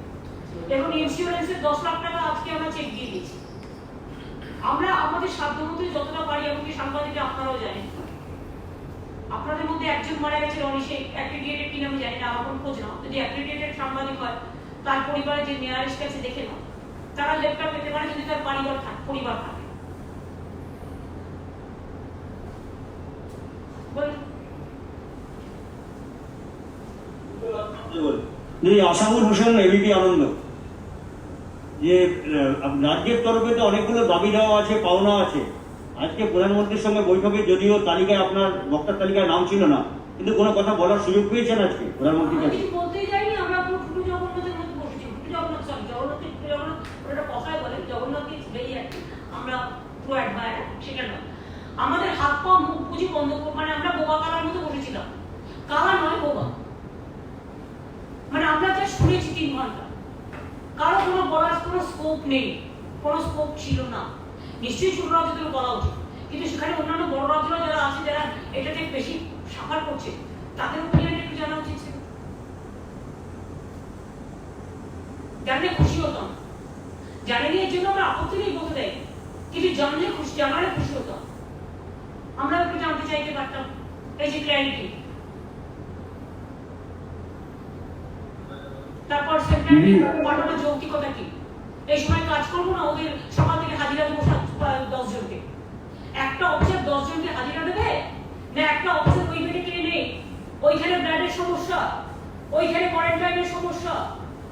এখন ইন্স্যুরেন্সের 10 লাখ টাকা আজকে আমরা চেক দিয়ে দিয়েছি। আমরা আমাদের সাধ্যমতো যতটা পারি, এমনকি সাংবাদিকরা আপনারাও জানেন, আপনাদের মধ্যে একজন মারা গেছে উনি সে অ্যাক্রিডিয়েটেড কিনা আমি জানি না, আমার কোনো খোঁজ নাও। যদি অ্যাক্রিডিয়েটেড সাংবাদিক হয় তার পরিবারে যে নিয়ারেস্ট আছে দেখে নাও, তারা লেপটা পেতে পারে যদি তার পরিবার থাকে। আসামুল হোসেন, এবিপি আনন্দ। যে রাজ্যের তরফে তো অনেকগুলো দাবি দেওয়া আছে, পাওনা আছে। আজকে প্রধানমন্ত্রীর সঙ্গে বৈঠকে যদিও তালিকায় আপনার বক্তার তালিকায় নাম ছিল না, কিন্তু কোনো কথা বলার সুযোগ পেয়েছেন আজকে প্রধানমন্ত্রীর কাছে? বলতেই যাইনি, আমরা পুরো জগন্নাথের মধ্যে বসেছি। জগন্নাথ ওটা কথাই বলে জগন্নাথকে ভেরি অ্যাক্টিভ, আমরা পুরো অ্যাডমায়ার, সেটা নয়। আমাদের হাত পা মুখ বুঝি বন্ধ, মানে আমরা বোবা কালার মতো বসেছিলাম। কালা নয়, বোবা। মানে আমরা যা শুনেছি 3 ঘন্টা, কারো কোনো বলার কোনো স্কোপ নেই, কোনো স্কোপ ছিল না। নিশ্চয়ই ছোট রাজ্যদের বলা উচিত, কিন্তু সেখানে অন্যান্য বড় রাজ্যরা যারা আছে, যারা এটাতে বেশি সাফার করছে, তাদের ওপিনিয়ন একটু জানা উচিত ছিল। জানলে খুশি হতাম, জানেনি এর জন্য আমরা আপত্তি নেই বলতে দেয়, কিন্তু জানলে খুশি, জানালে খুশি হতাম। আমরা একটু জানতে চাইতে পারতাম এই যে ক্ল্যারিটি। তারপর সেন্টারে পাঠানোর যৌক্তিকতা কি? এই সময় কাজ করবো না, ওদের সকাল থেকে হাজিরা দেবো 10 জনকে। একটা অফিসার 10 জনকে হাজিরা দেবে না? একটা অফিসার ওই মেডিকেলে নেই, ওইখানে ব্লাডের সমস্যা, ওইখানে কোয়ারেন্টাইনের সমস্যা,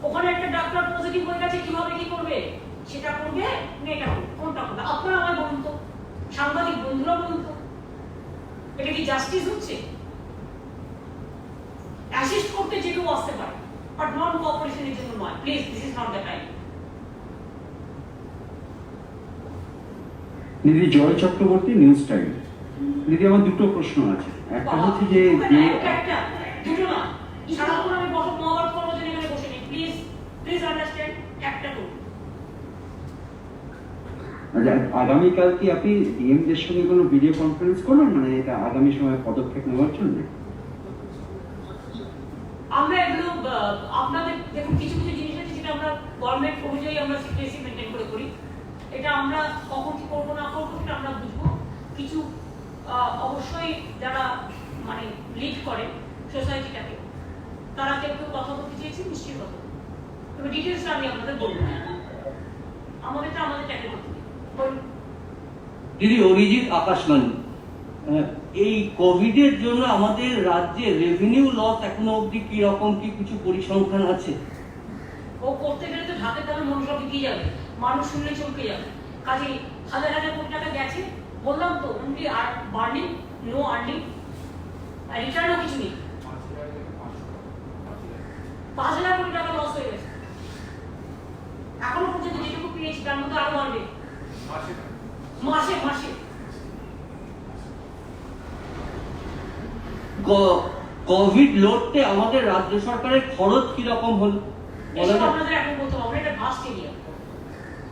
ওখানে একটা ডাক্তার পজিটিভ হয়ে গেছে, কিভাবে কি করবে? সেটা করবে না এটা করবে? কোনটা করবে? আপনারা আমায় বলুন তো, সাংবাদিক বন্ধুরা বলুন তো, এটা কি জাস্টিস হচ্ছে? অ্যাসিস্ট করতে যে কেউ আসতে পারে, বাট নন কোঅপারেশনের জন্য নয়। Please, this is not the time. দিদি জয় চক্রবর্তী, নিউজ টাইম। দিদি, আমার দুটো প্রশ্ন আছে। একটা হচ্ছে যে দুটো না, সারাক্ষণ আমি মহাভারত পড়ার জন্য এখানে বসে নেই। প্লিজ প্লিজ আন্ডারস্ট্যান্ড, একটা করুন। আগামীকাল কি আপনি ডিএমদের সঙ্গে কোনো ভিডিও কনফারেন্স করবেন, মানে এটা আগামী সময়ে পদক্ষেপ নেওয়ার জন্য? আমরা এগুলো আপনাদের দেখুন, কিছু কিছু জিনিস আছে যেটা আমরা গভর্নমেন্ট অনুযায়ী আমরা সিক্রেসি মেনটেন করে করি। এটা আমরা কখন কি করবো না করবো সেটা আমরা বুঝবো। কিছু অবশ্যই যারা মানে লিড করে সোসাইটিটাকে, তারা কেউ কেউ কথা বলতে চেয়েছে, নিশ্চয়ই কথা, তবে ডিটেলসটা আমি আপনাদের বলবো। আমাদেরটা আমাদের ট্যাকেল করতে বলুন। দিদি, অরিজিৎ, আকাশবাণী। এই কোভিডের জন্য আমাদের রাজ্যে রেভিনিউ লস এখনো অবধি কি রকম, কি কিছু পরিসংখ্যান আছে? ও করতে গেলে তো ঢাকের দামে মানুষ কি যাবে, মানুষ শুনলে চমকে যাবে। কাজে হাজার হাজার কোটি টাকা গেছে, বললাম তো, অনলি আর বার্নিং, নো আর্নিং, রিটার্নও কিছু নেই। তো আরো বাড়বে মাসে মাসে। কোভিড লড়তে আমাদের রাজ্য সরকারের খরচ কি রকম হলো বলা এসব যায়? আপনাদের এখন বলতে হবে না, এটা ভাস্ট এরিয়া,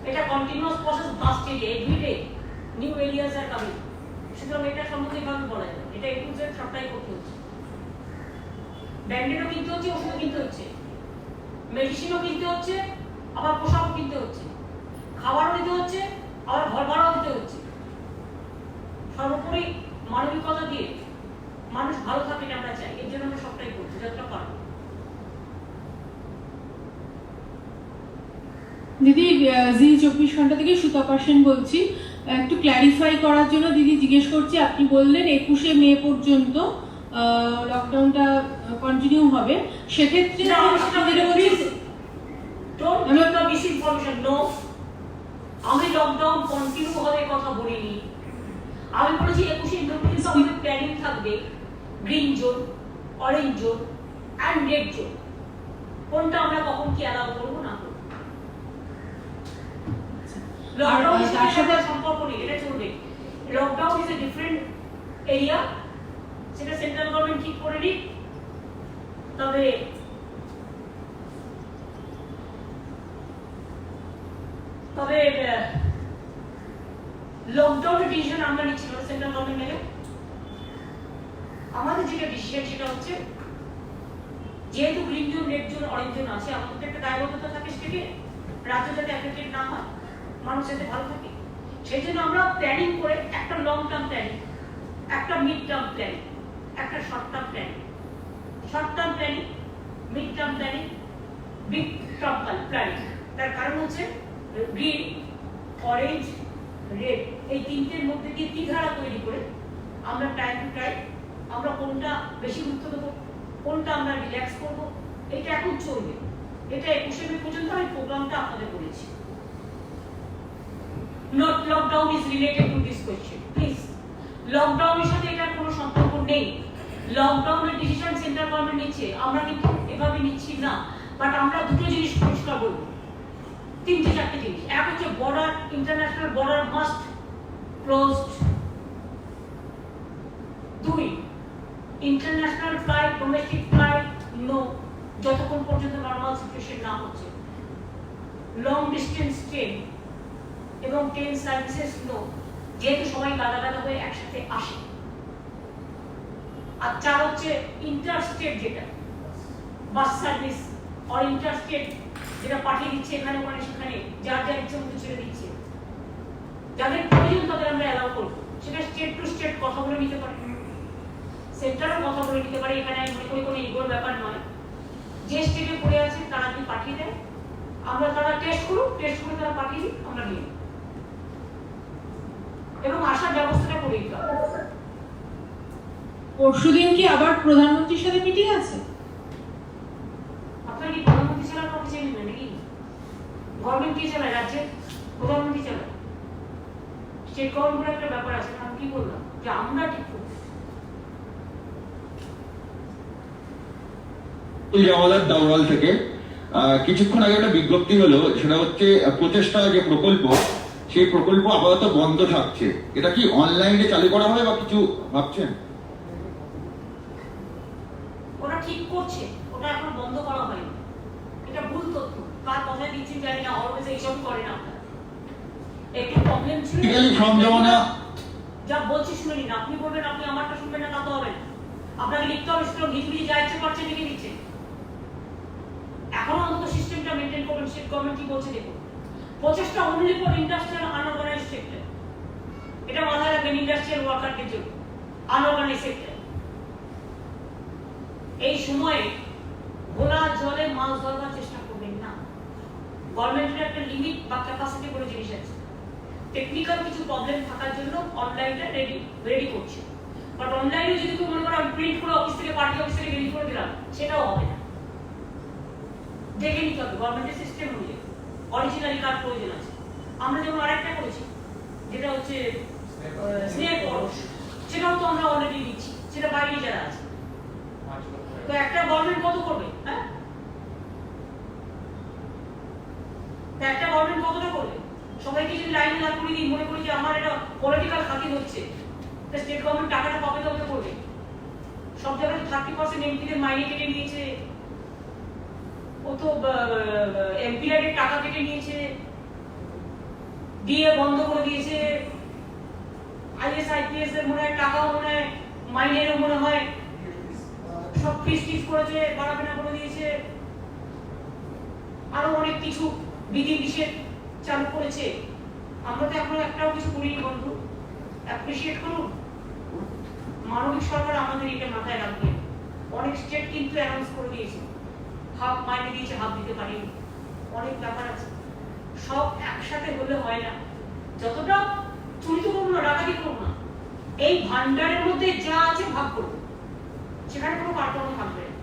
এটা continuous process, vast area, everyday new areas are coming. সুতরাং এটা সম্বন্ধে এভাবে বলা যায়, এটা একটু সবটাই করতে হচ্ছে। ব্যান্ডেডও কিনতে হচ্ছে, ওষুধও কিনতে হচ্ছে, মেডিসিনও কিনতে হচ্ছে, আবার পোশাকও কিনতে হচ্ছে, খাবারও দিতে হচ্ছে, আবার ঘর ভাড়াও দিতে হচ্ছে। সর্বোপরি মানবিকতা দিয়ে মানুষ ভালো থাকে এটা আমরা চাই, এর জন্য আমরা সবটাই করছি যতটা পারবো। দিদি, জি 24 ঘন্টা থেকে সুতপা সেন বলছি। একটু ক্ল্যারিফাই করার জন্য দিদি জিজ্ঞেস করছি, আপনি বললেন 21শে মে পর্যন্ত লকডাউনটা কন্টিনিউ হবে, সেক্ষেত্রে আমি লকডাউন কন্টিনিউ হবে কথা বলিনি। আমি বলেছি 21শে ইন্টারপ্রিটেশন আমাদের প্ল্যানিং থাকবে green zone, orange zone and red zone, কোনটা আমরা কখন কি অ্যালাউ করবো না করবো। লকডাউনের সাথে সম্পর্ক নেই, এটা চলবে। Lockdown is a different area, সেটা সেন্ট্রাল গভর্নমেন্ট ঠিক করে নিক। তবে লকডাউনের ডিসিশন আমরা নিচ্ছি না, সেন্ট্রাল গভর্নমেন্ট নেবে। আমাদের যেটা ডিসিশন সেটা হচ্ছে, যেহেতু green zone, red zone, orange zone আছে, আমাদের একটা দায়বদ্ধতা থাকে সেটাকে রাজ্য যাতে অ্যাফেক্টেড না হয়, মানুষ যাতে ভালো থাকে, সেই জন্য আমরা প্ল্যানিং করে একটা লং টার্ম প্ল্যানিং, একটা মিড টার্ম প্ল্যানিং, একটা short term planning, short term planning, mid term planning, big term planning. তার কারণ হচ্ছে গ্রিন, অরেঞ্জ, রেড, এই তিনটের মধ্যে দিয়ে ত্রিধারা তৈরি করে আমরা টাইম টু টাইম আমরা কোনটা বেশি গুরুত্ব দেবো, কোনটা আমরা রিল্যাক্স করবো, এটা এখন চলবে। এটা 21শে মে পর্যন্ত আমি প্রোগ্রামটা আপনাদের বলেছি। Not lockdown is related to this question, please. লকডাউনের সাথে এটার কোনো সম্পর্ক নেই। লকডাউনের ডিসিশন সেন্ট্রাল গভর্নমেন্ট নিচ্ছে, আমরা কিন্তু এভাবে নিচ্ছি না। বাট আমরা দুটো জিনিস পরিষ্কার বলবো, তিনটে চারটে জিনিস। এক হচ্ছে border, international border must closed. 2, international flight, domestic flight no, যতক্ষণ পর্যন্ত নর্মাল সিচুয়েশন না হচ্ছে। লং ডিস্টেন্স ট্রেন এবং ট্রেন সার্ভিসেস নো, যেহেতু সবাই গাদা গাদা হয়ে একসাথে আসে। আর 4 হচ্ছে ইন্টারস্টেট, যেটা বাস সার্ভিস আর ইন্টারস্টেট যেটা পাঠিয়ে দিচ্ছে এখানে ওখানে সেখানে, যার যার ইচ্ছে মতো ছেড়ে দিচ্ছে। যাদের প্রয়োজন তাদের আমরা অ্যালাউ করবো, সেটা স্টেট টু স্টেট কথা বলে নিতে পারে, সেন্টারও কথা বলে নিতে পারে। এখানে আমি মনে করি কোনো ইগোর ব্যাপার নয়। যে স্টেটে পড়ে আছে তারা যদি পাঠিয়ে দেয়, আমরা তারা টেস্ট করুক, টেস্ট করে তারা পাঠিয়ে দিই, আমরা নিয়ে এবং আসার ব্যবস্থাটা করে দিতে হবে। পরশুদিন কি আবার প্রধানমন্ত্রীর সাথে মিটিং আছে? আপনার কি প্রধানমন্ত্রী ছাড়া কাউকে চেনেন না নাকি? গভর্নমেন্ট কি চালায়? রাজ্যের প্রধানমন্ত্রী চালায়। স্টেট গভর্নমেন্টের একটা ব্যাপার আছে, আমি কি বললাম যে আমরা ঠিক করব। আমাদের দাওয়াল থেকে কিছুক্ষণ আগে একটা বিজ্ঞপ্তি হলো, সেটা হচ্ছে প্রচেষ্টা যে প্রকল্প, সেই প্রকল্প আপাতত বন্ধ থাকছে। এটা কি অনলাইনে চালু করা হয় বা কিছু ভাবছেন? ওরা ঠিক করছে, ওটা এখন বন্ধ করা হয়নি। এটা ভুল তথ্য, কার কথা দিচ্ছি জানি না, অলওয়েজ এইসব করে না। আপনারা একটু প্রবলেম ছিল, ফর্ম জমা না, যা বলছি শুনে নিন। আপনি বলবেন আপনি আমারটা শুনবেন না, তা তো হবে না। আপনাকে লিখতে হবে, সেটা ঘিচবিচি যা ইচ্ছে করছে লিখে দিচ্ছে। এখন অন্তত সিস্টেমটা মেনটেন করবেন। স্টেট গভর্নমেন্ট কি বলছে দেখুন, প্রচেষ্টা only for industrial unorganised sector. এটা মাথায় রাখবেন, ইন্ডাস্ট্রিয়াল ওয়ার্কারদের জন্য, আনঅর্গানাইজড সেক্টর। এই সময়ে ঘোলা জলে মাছ ধরবার চেষ্টা করবেন না। গভর্নমেন্টের একটা লিমিট বা ক্যাপাসিটি করে জিনিস আছে। টেকনিক্যাল কিছু প্রবলেম থাকার জন্য অনলাইনটা রেডি করছে। বাট অনলাইনে যদি কেউ মনে করে আমি প্রিন্ট করে অফিস থেকে পার্টি অফিস থেকে রেডি করে দিলাম, সেটাও হবে না। দেখে নিতে হবে গভর্নমেন্টের সিস্টেম অনুযায়ী অরিজিনালি কার প্রয়োজন আছে। আমরা যেমন আরেকটা করেছি, যেটা হচ্ছে স্নেহ পরশ, সেটাও তো আমরা অলরেডি দিচ্ছি, সেটা বাইরে যারা আছে। তো একটা গভর্নমেন্ট কত করবে? হ্যাঁ, একটা গভর্নমেন্ট কতটা করবে? সবাইকে যদি লাইনে দাঁড় করিয়ে দিই, মনে করি যে আমার এটা পলিটিক্যাল খাতির হচ্ছে, তা স্টেট গভর্নমেন্ট টাকাটা কবে দেওয়া করবে? সব জায়গায় 30% এমপিদের মাইনে কেটে নিয়েছে, ও তো এমপিদের টাকা কেটে নিয়েছে, ডিএ বন্ধ করে দিয়েছে, আইএস আইপিএস এর মনে হয় টাকাও মনে হয় মাইনেরও মনে হয় সব ফিস করেছে, বাড়াবে না করে দিয়েছে, আরো অনেক কিছু বিধি নিষেধ চালু করেছে। আমরা তো এখনো একটাও কিছু করিনি বন্ধু, অ্যাপ্রিসিয়েট করুন। মানবিক সরকার আমাদের এটা মাথায় রাখবে। অনেক স্টেট কিন্তু অ্যানাউন্স করে দিয়েছে, হাফ মাইনে দিয়েছে, হাফ দিতে পারেনি, অনেক ব্যাপার আছে। সব একসাথে হলে হয় না, যতটা চুরি তো করবো না, ডাকাতি করবো না, এই ভান্ডারের মধ্যে যা আছে ভাগ করবো, সেখানে কোনো কার্যক্রম থাকবে না।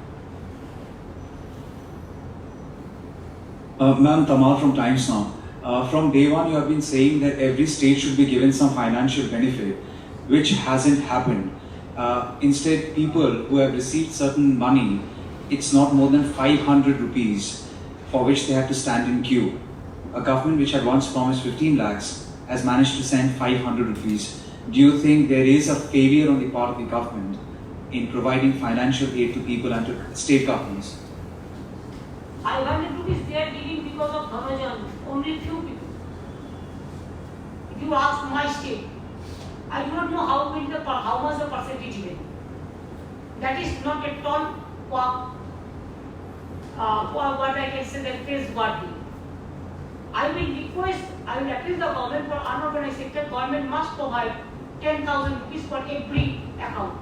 Ma'am, Tamal from Times Now. From day one, you have been saying that every state should be given some financial benefit, which hasn't happened. Instead, people who have received certain money, it's not more than 500 rupees for which they have to stand in queue. A government which had once promised 15 lakhs has managed to send 500 rupees. Do you think there is a failure on the part of the government in providing financial aid to people and to state governments? 500 rupees they are giving because of Ramadan, only few people. If you ask my state, I do not know how much the percentage given. That is not at all what I can say that praiseworthy. I will appeal the government for unorganized sector. Government must provide 10,000 rupees for every account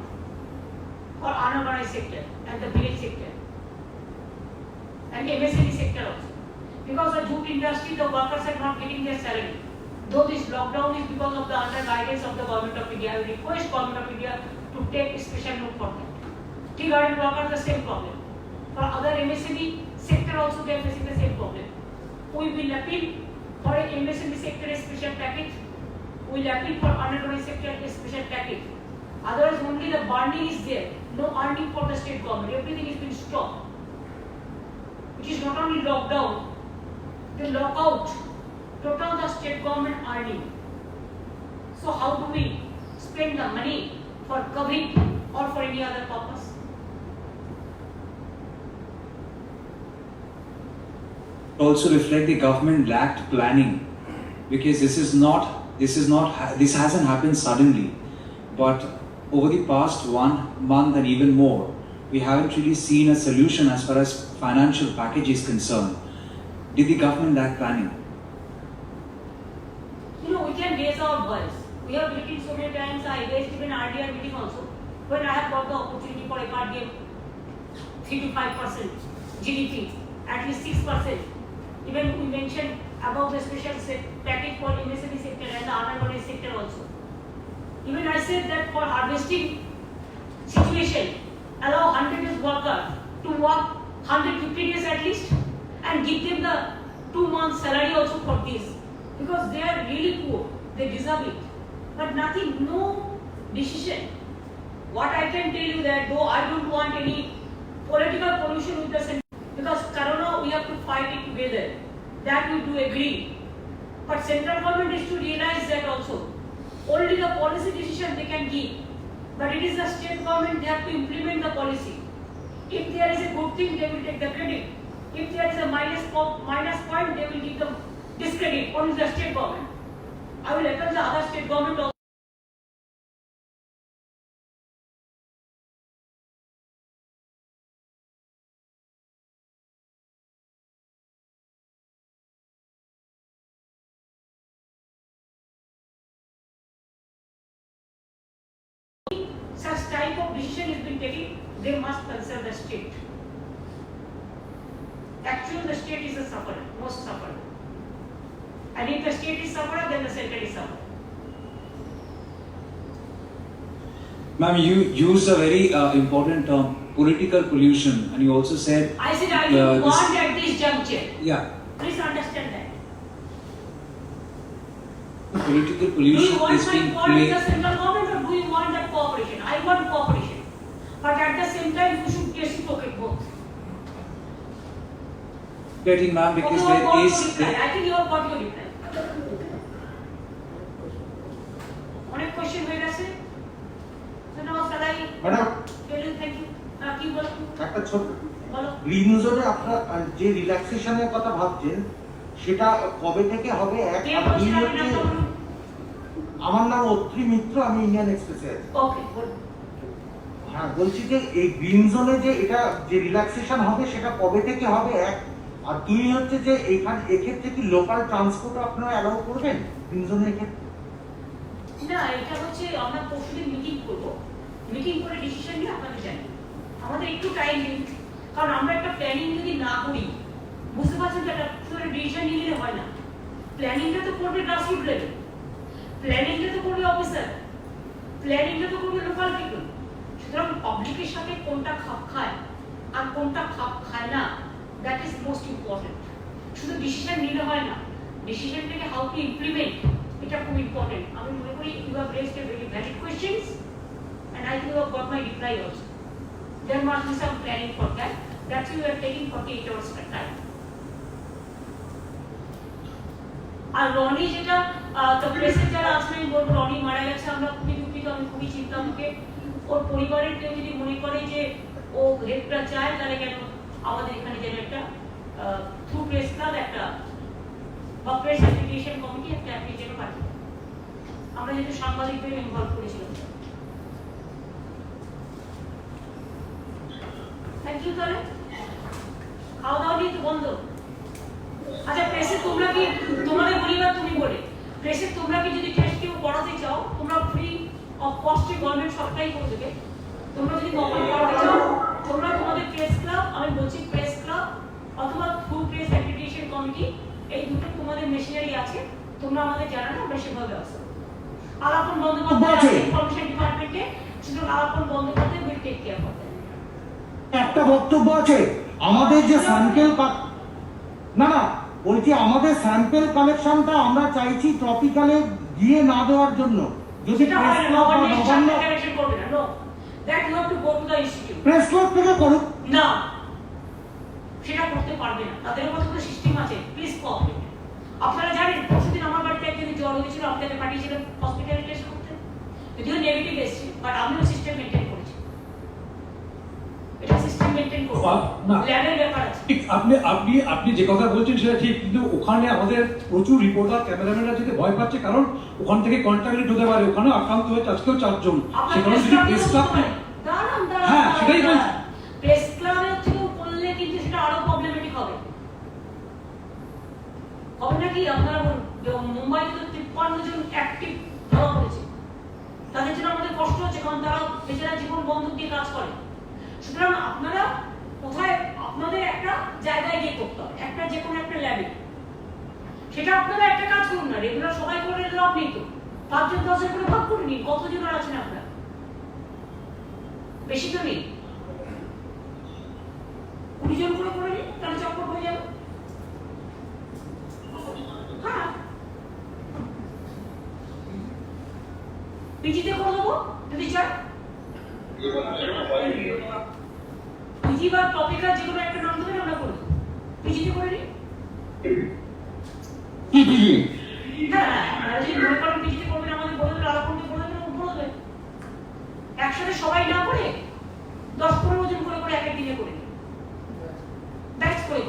for unorganized sector and the village sector and MSME sector also. Because the jute industry, the workers are not getting their salary. Though this lockdown is because of the under guidance of the government of India, I request government of India to take a special note for that. Tea garden workers the same problem. For other MSME sector also they are facing the same problem. We will appeal for a MSME sector a special package. We will appeal for unorganized sector a special package. Otherwise only the burning is there, no earning for the state government. Everything is been stopped. It is not only lockdown, the lockout, total the state government earning. So how do we spend the money for COVID or for any other purpose? Also reflect the government lacked planning, because this hasn't happened suddenly, but over the past 1 month and even more, we haven't really seen a solution as far as financial package is concerned. Did the government lack planning? You know, we can raise our voice. We have written so many times. I raised even earlier meeting also, when I have got the opportunity for FRDM 3 to 5% GDP, at least 6%. Even we mentioned about the special package for MSME sector and the unorganized sector also. Even I said that for harvesting situation, allow 100 days worker to work 150 days at least and give them the 2 months salary also for this, because they are really poor, they deserve it. But nothing, no decision. What I can tell you that though I don't want any political pollution with the center, because Corona we have to fight it together, that we do agree. But central government is to realize that also. Only the policy decision they can give. But it is the state government, they have to implement the policy. If there is a good thing, they will take the credit. If there is a minus point, they will give the discredit. Only the state government. I will appeal the other state government also. Such type of decision is being taken, they must concern the state. Actually, the state is the sufferer, most sufferer. And if the state is sufferer, then the center is sufferer. Ma'am, you used a very important term, political pollution, and you also said. I said I don't want at this juncture. Yeah. Please understand that. Political Do pollution you want is my being fault with the played. central government or do you want that cooperation? I want cooperation. But at the same time, you should reciprocate both. Getting, ma'am, because Okay, you have got there your is. reply. I think you have got your reply. Question হয়ে গেছে। So now shall I madam tell you thank you? কি বলো? একটা ছোট বলো। Green জোনে আপনার যে রিল্যাক্সেশনের কথা ভাবছেন সেটা কবে থেকে হবে? এক কে আর বলছেন দুই আপনি নামটা হচ্ছে, বলুন? আমার নাম অত্রি মিত্র, আমি ইন্ডিয়ান এক্সপ্রেসে আছি। ওকে বলুন। হ্যাঁ, বলছি যে এই গ্রিন জোনে যে এটা যে রিল্যাক্সেশন হবে সেটা কবে থেকে হবে এক, আর দুই হচ্ছে যে এখানে এক্ষেত্রে কি লোকাল ট্রান্সপোর্ট আপনারা অ্যালাউ করবেন গ্রিন জোনের ক্ষেত্রে? না, এটা হচ্ছে আমরা পরশুদিন মিটিং করব, মিটিং করে ডিসিশন নিয়ে আপনাদের জানি। আমাদের একটু টাইম দিন, কারণ আমরা একটা প্ল্যানিং যদি না করি, বুঝতে পারছেন তো, একটা ডিসিশন নিলে হয় না। প্ল্যানিংটা তো করবে গ্রাসরুট লেভেল, প্ল্যানিংটা তো করবে অফিসার, প্ল্যানিংটা তো করবে লোকাল পিপল। সুতরাং পাবলিকের সাথে কোনটা খাপ খায় আর কোনটা খাপ খায় না, দ্যাট ইজ মোস্ট ইম্পর্টেন্ট। শুধু ডিসিশন নিলে হয় না, ডিসিশনটাকে হাউ টু ইমপ্লিমেন্ট, এটা খুব ইম্পর্টেন্ট। আমি মনে করি you have raised a very valid questions and I think you have got my reply also. There must be some planning for that. That's why we are taking 48 hours per time. আর রনি যেটা তো প্রেসে যারা আছেন আমি বলবো, রনি মারা গেছে, আমরা খুবই দুঃখিত, আমি খুবই চিন্তামুখে। ওর পরিবারের কেউ যদি মনে করে যে ও হেল্পটা চায়, তাহলে কেন আমাদের এখানে যেন একটা থ্রু প্রেস ক্লাব একটা বা প্রেস অ্যাপ্লিকেশন কমিটি একটা অ্যাপ্লিকেশন পাঠিয়ে, আমরা যেহেতু সাংবাদিকদের ইনভলভ করেছিলাম। Thank you. তাহলে খাওয়া দাওয়া নিয়ে তো বন্ধ। আচ্ছা, প্রেসে তোমরা কি, তোমাদের পরিবার তুমি বলে, প্রেসে তোমরা কি যদি টেস্ট কেউ করাতে চাও, তোমরা ফ্রি অফ কস্টে গভর্নমেন্ট সরকারই করে দেবে। তোমরা যদি নকল করাতে চাও, তোমরা তোমাদের প্রেস ক্লাব, আমি বলছি প্রেস ক্লাব অথবা থ্রু প্রেস অ্যাক্রিডিটেশন কমিটি, এই দুটো তোমাদের মেশিনারি আছে, তোমরা আমাদের জানানো, আমরা সেভাবে ব্যবস্থা করব। আলাপন বন্দ্যোপাধ্যায় ইনফরমেশন ডিপার্টমেন্টে, শুধু Alapan Bandyopadhyay will take care করবে। একটা বক্তব্য আছে, আমাদের যে স্যাম্পেল না না বলছি, আমাদের স্যাম্পেল কালেকশনটা আমরা চাইছি ট্রপিক্যালে দিয়ে না দেওয়ার জন্য। যদি প্রেস ক্লাব বা নবান্ন কালেকশন করবে না, no, that you have to go to the institute. Press club থেকে করুক না, সেটা করতে পারবে না, তাদের মধ্যে তো সিস্টেম আছে। Please cooperate. আপনারা জানেন পরশুদিন আমার বাড়িতে একজন জ্বর হয়েছিল, আপনাকে পাঠিয়েছিলাম হসপিটালে টেস্ট করতে, যদিও নেগেটিভ এসেছে, বাট আমিও সিস্টেম মেনটেন করেছি। এটা সিস্টেম মেনটেন করব, ল্যাবের ব্যাপার আছে। আপনি যে কথা বলছেন সেটা ঠিক, কিন্তু ওখানে আমাদের প্রচুর রিপোর্টার ক্যামেরাম্যানরা যেতে ভয় পাচ্ছে, কারণ ওখান থেকে কন্টামিনেট হতে পারে। ওখানেও আক্রান্ত হয়েছে আজকেও 4 জন। সেখানে যদি প্রেস ক্লাব, হ্যাঁ সেটাই বলছি, প্রেস ক্লাবের থেকেও করলে কিন্তু সেটা আরো প্রবলেমেটিক হবে। হবে নাকি? আপনারা বলুন, মুম্বাইতে তো 53 জন অ্যাক্টিভ ধরা পড়েছে, তাদের জন্য আমাদের কষ্ট হচ্ছে, কারণ তারা বেচারা জীবন বন্ধক দিয়ে কাজ করে। সুতরাং আপনারা কোথায়, আপনাদের একটা জায়গায় গিয়ে করতে হবে, একটা যে কোনো একটা ল্যাবে। সেটা আপনারা একটা কাজ করুন না, রেগুলার সবাই করে লাভ নেই তো, 5 জন 10 জন করে ভাগ করে নিন। কতজন আছেন আপনারা? বেশি তো নেই, 20 জন করে নিন, তাহলে চক্কর হয়ে যাবে। হ্যাঁ, পিজিতে করে দেবো যদি চান, পিজি বা টপিক্যাল যে কোনো একটা নাম দেবেন, আমরা করে দেবো। পিজিতে করে নিন। কি পিজি? হ্যাঁ, যদি মনে করেন পিজিতে করবেন, আমাদের বলে দেবেন, আলাপনকে বলে দেবেন, বলে দেবেন। একসাথে সবাই না করে 10-15 জন করে এক এক দিনে করে নিন, ব্যাচ করে।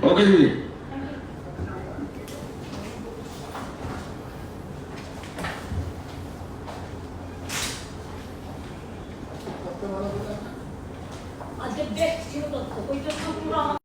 ওকে দিদি। আজকে বেস্ট ছিল তথ্য, ওই তথ্য পুরো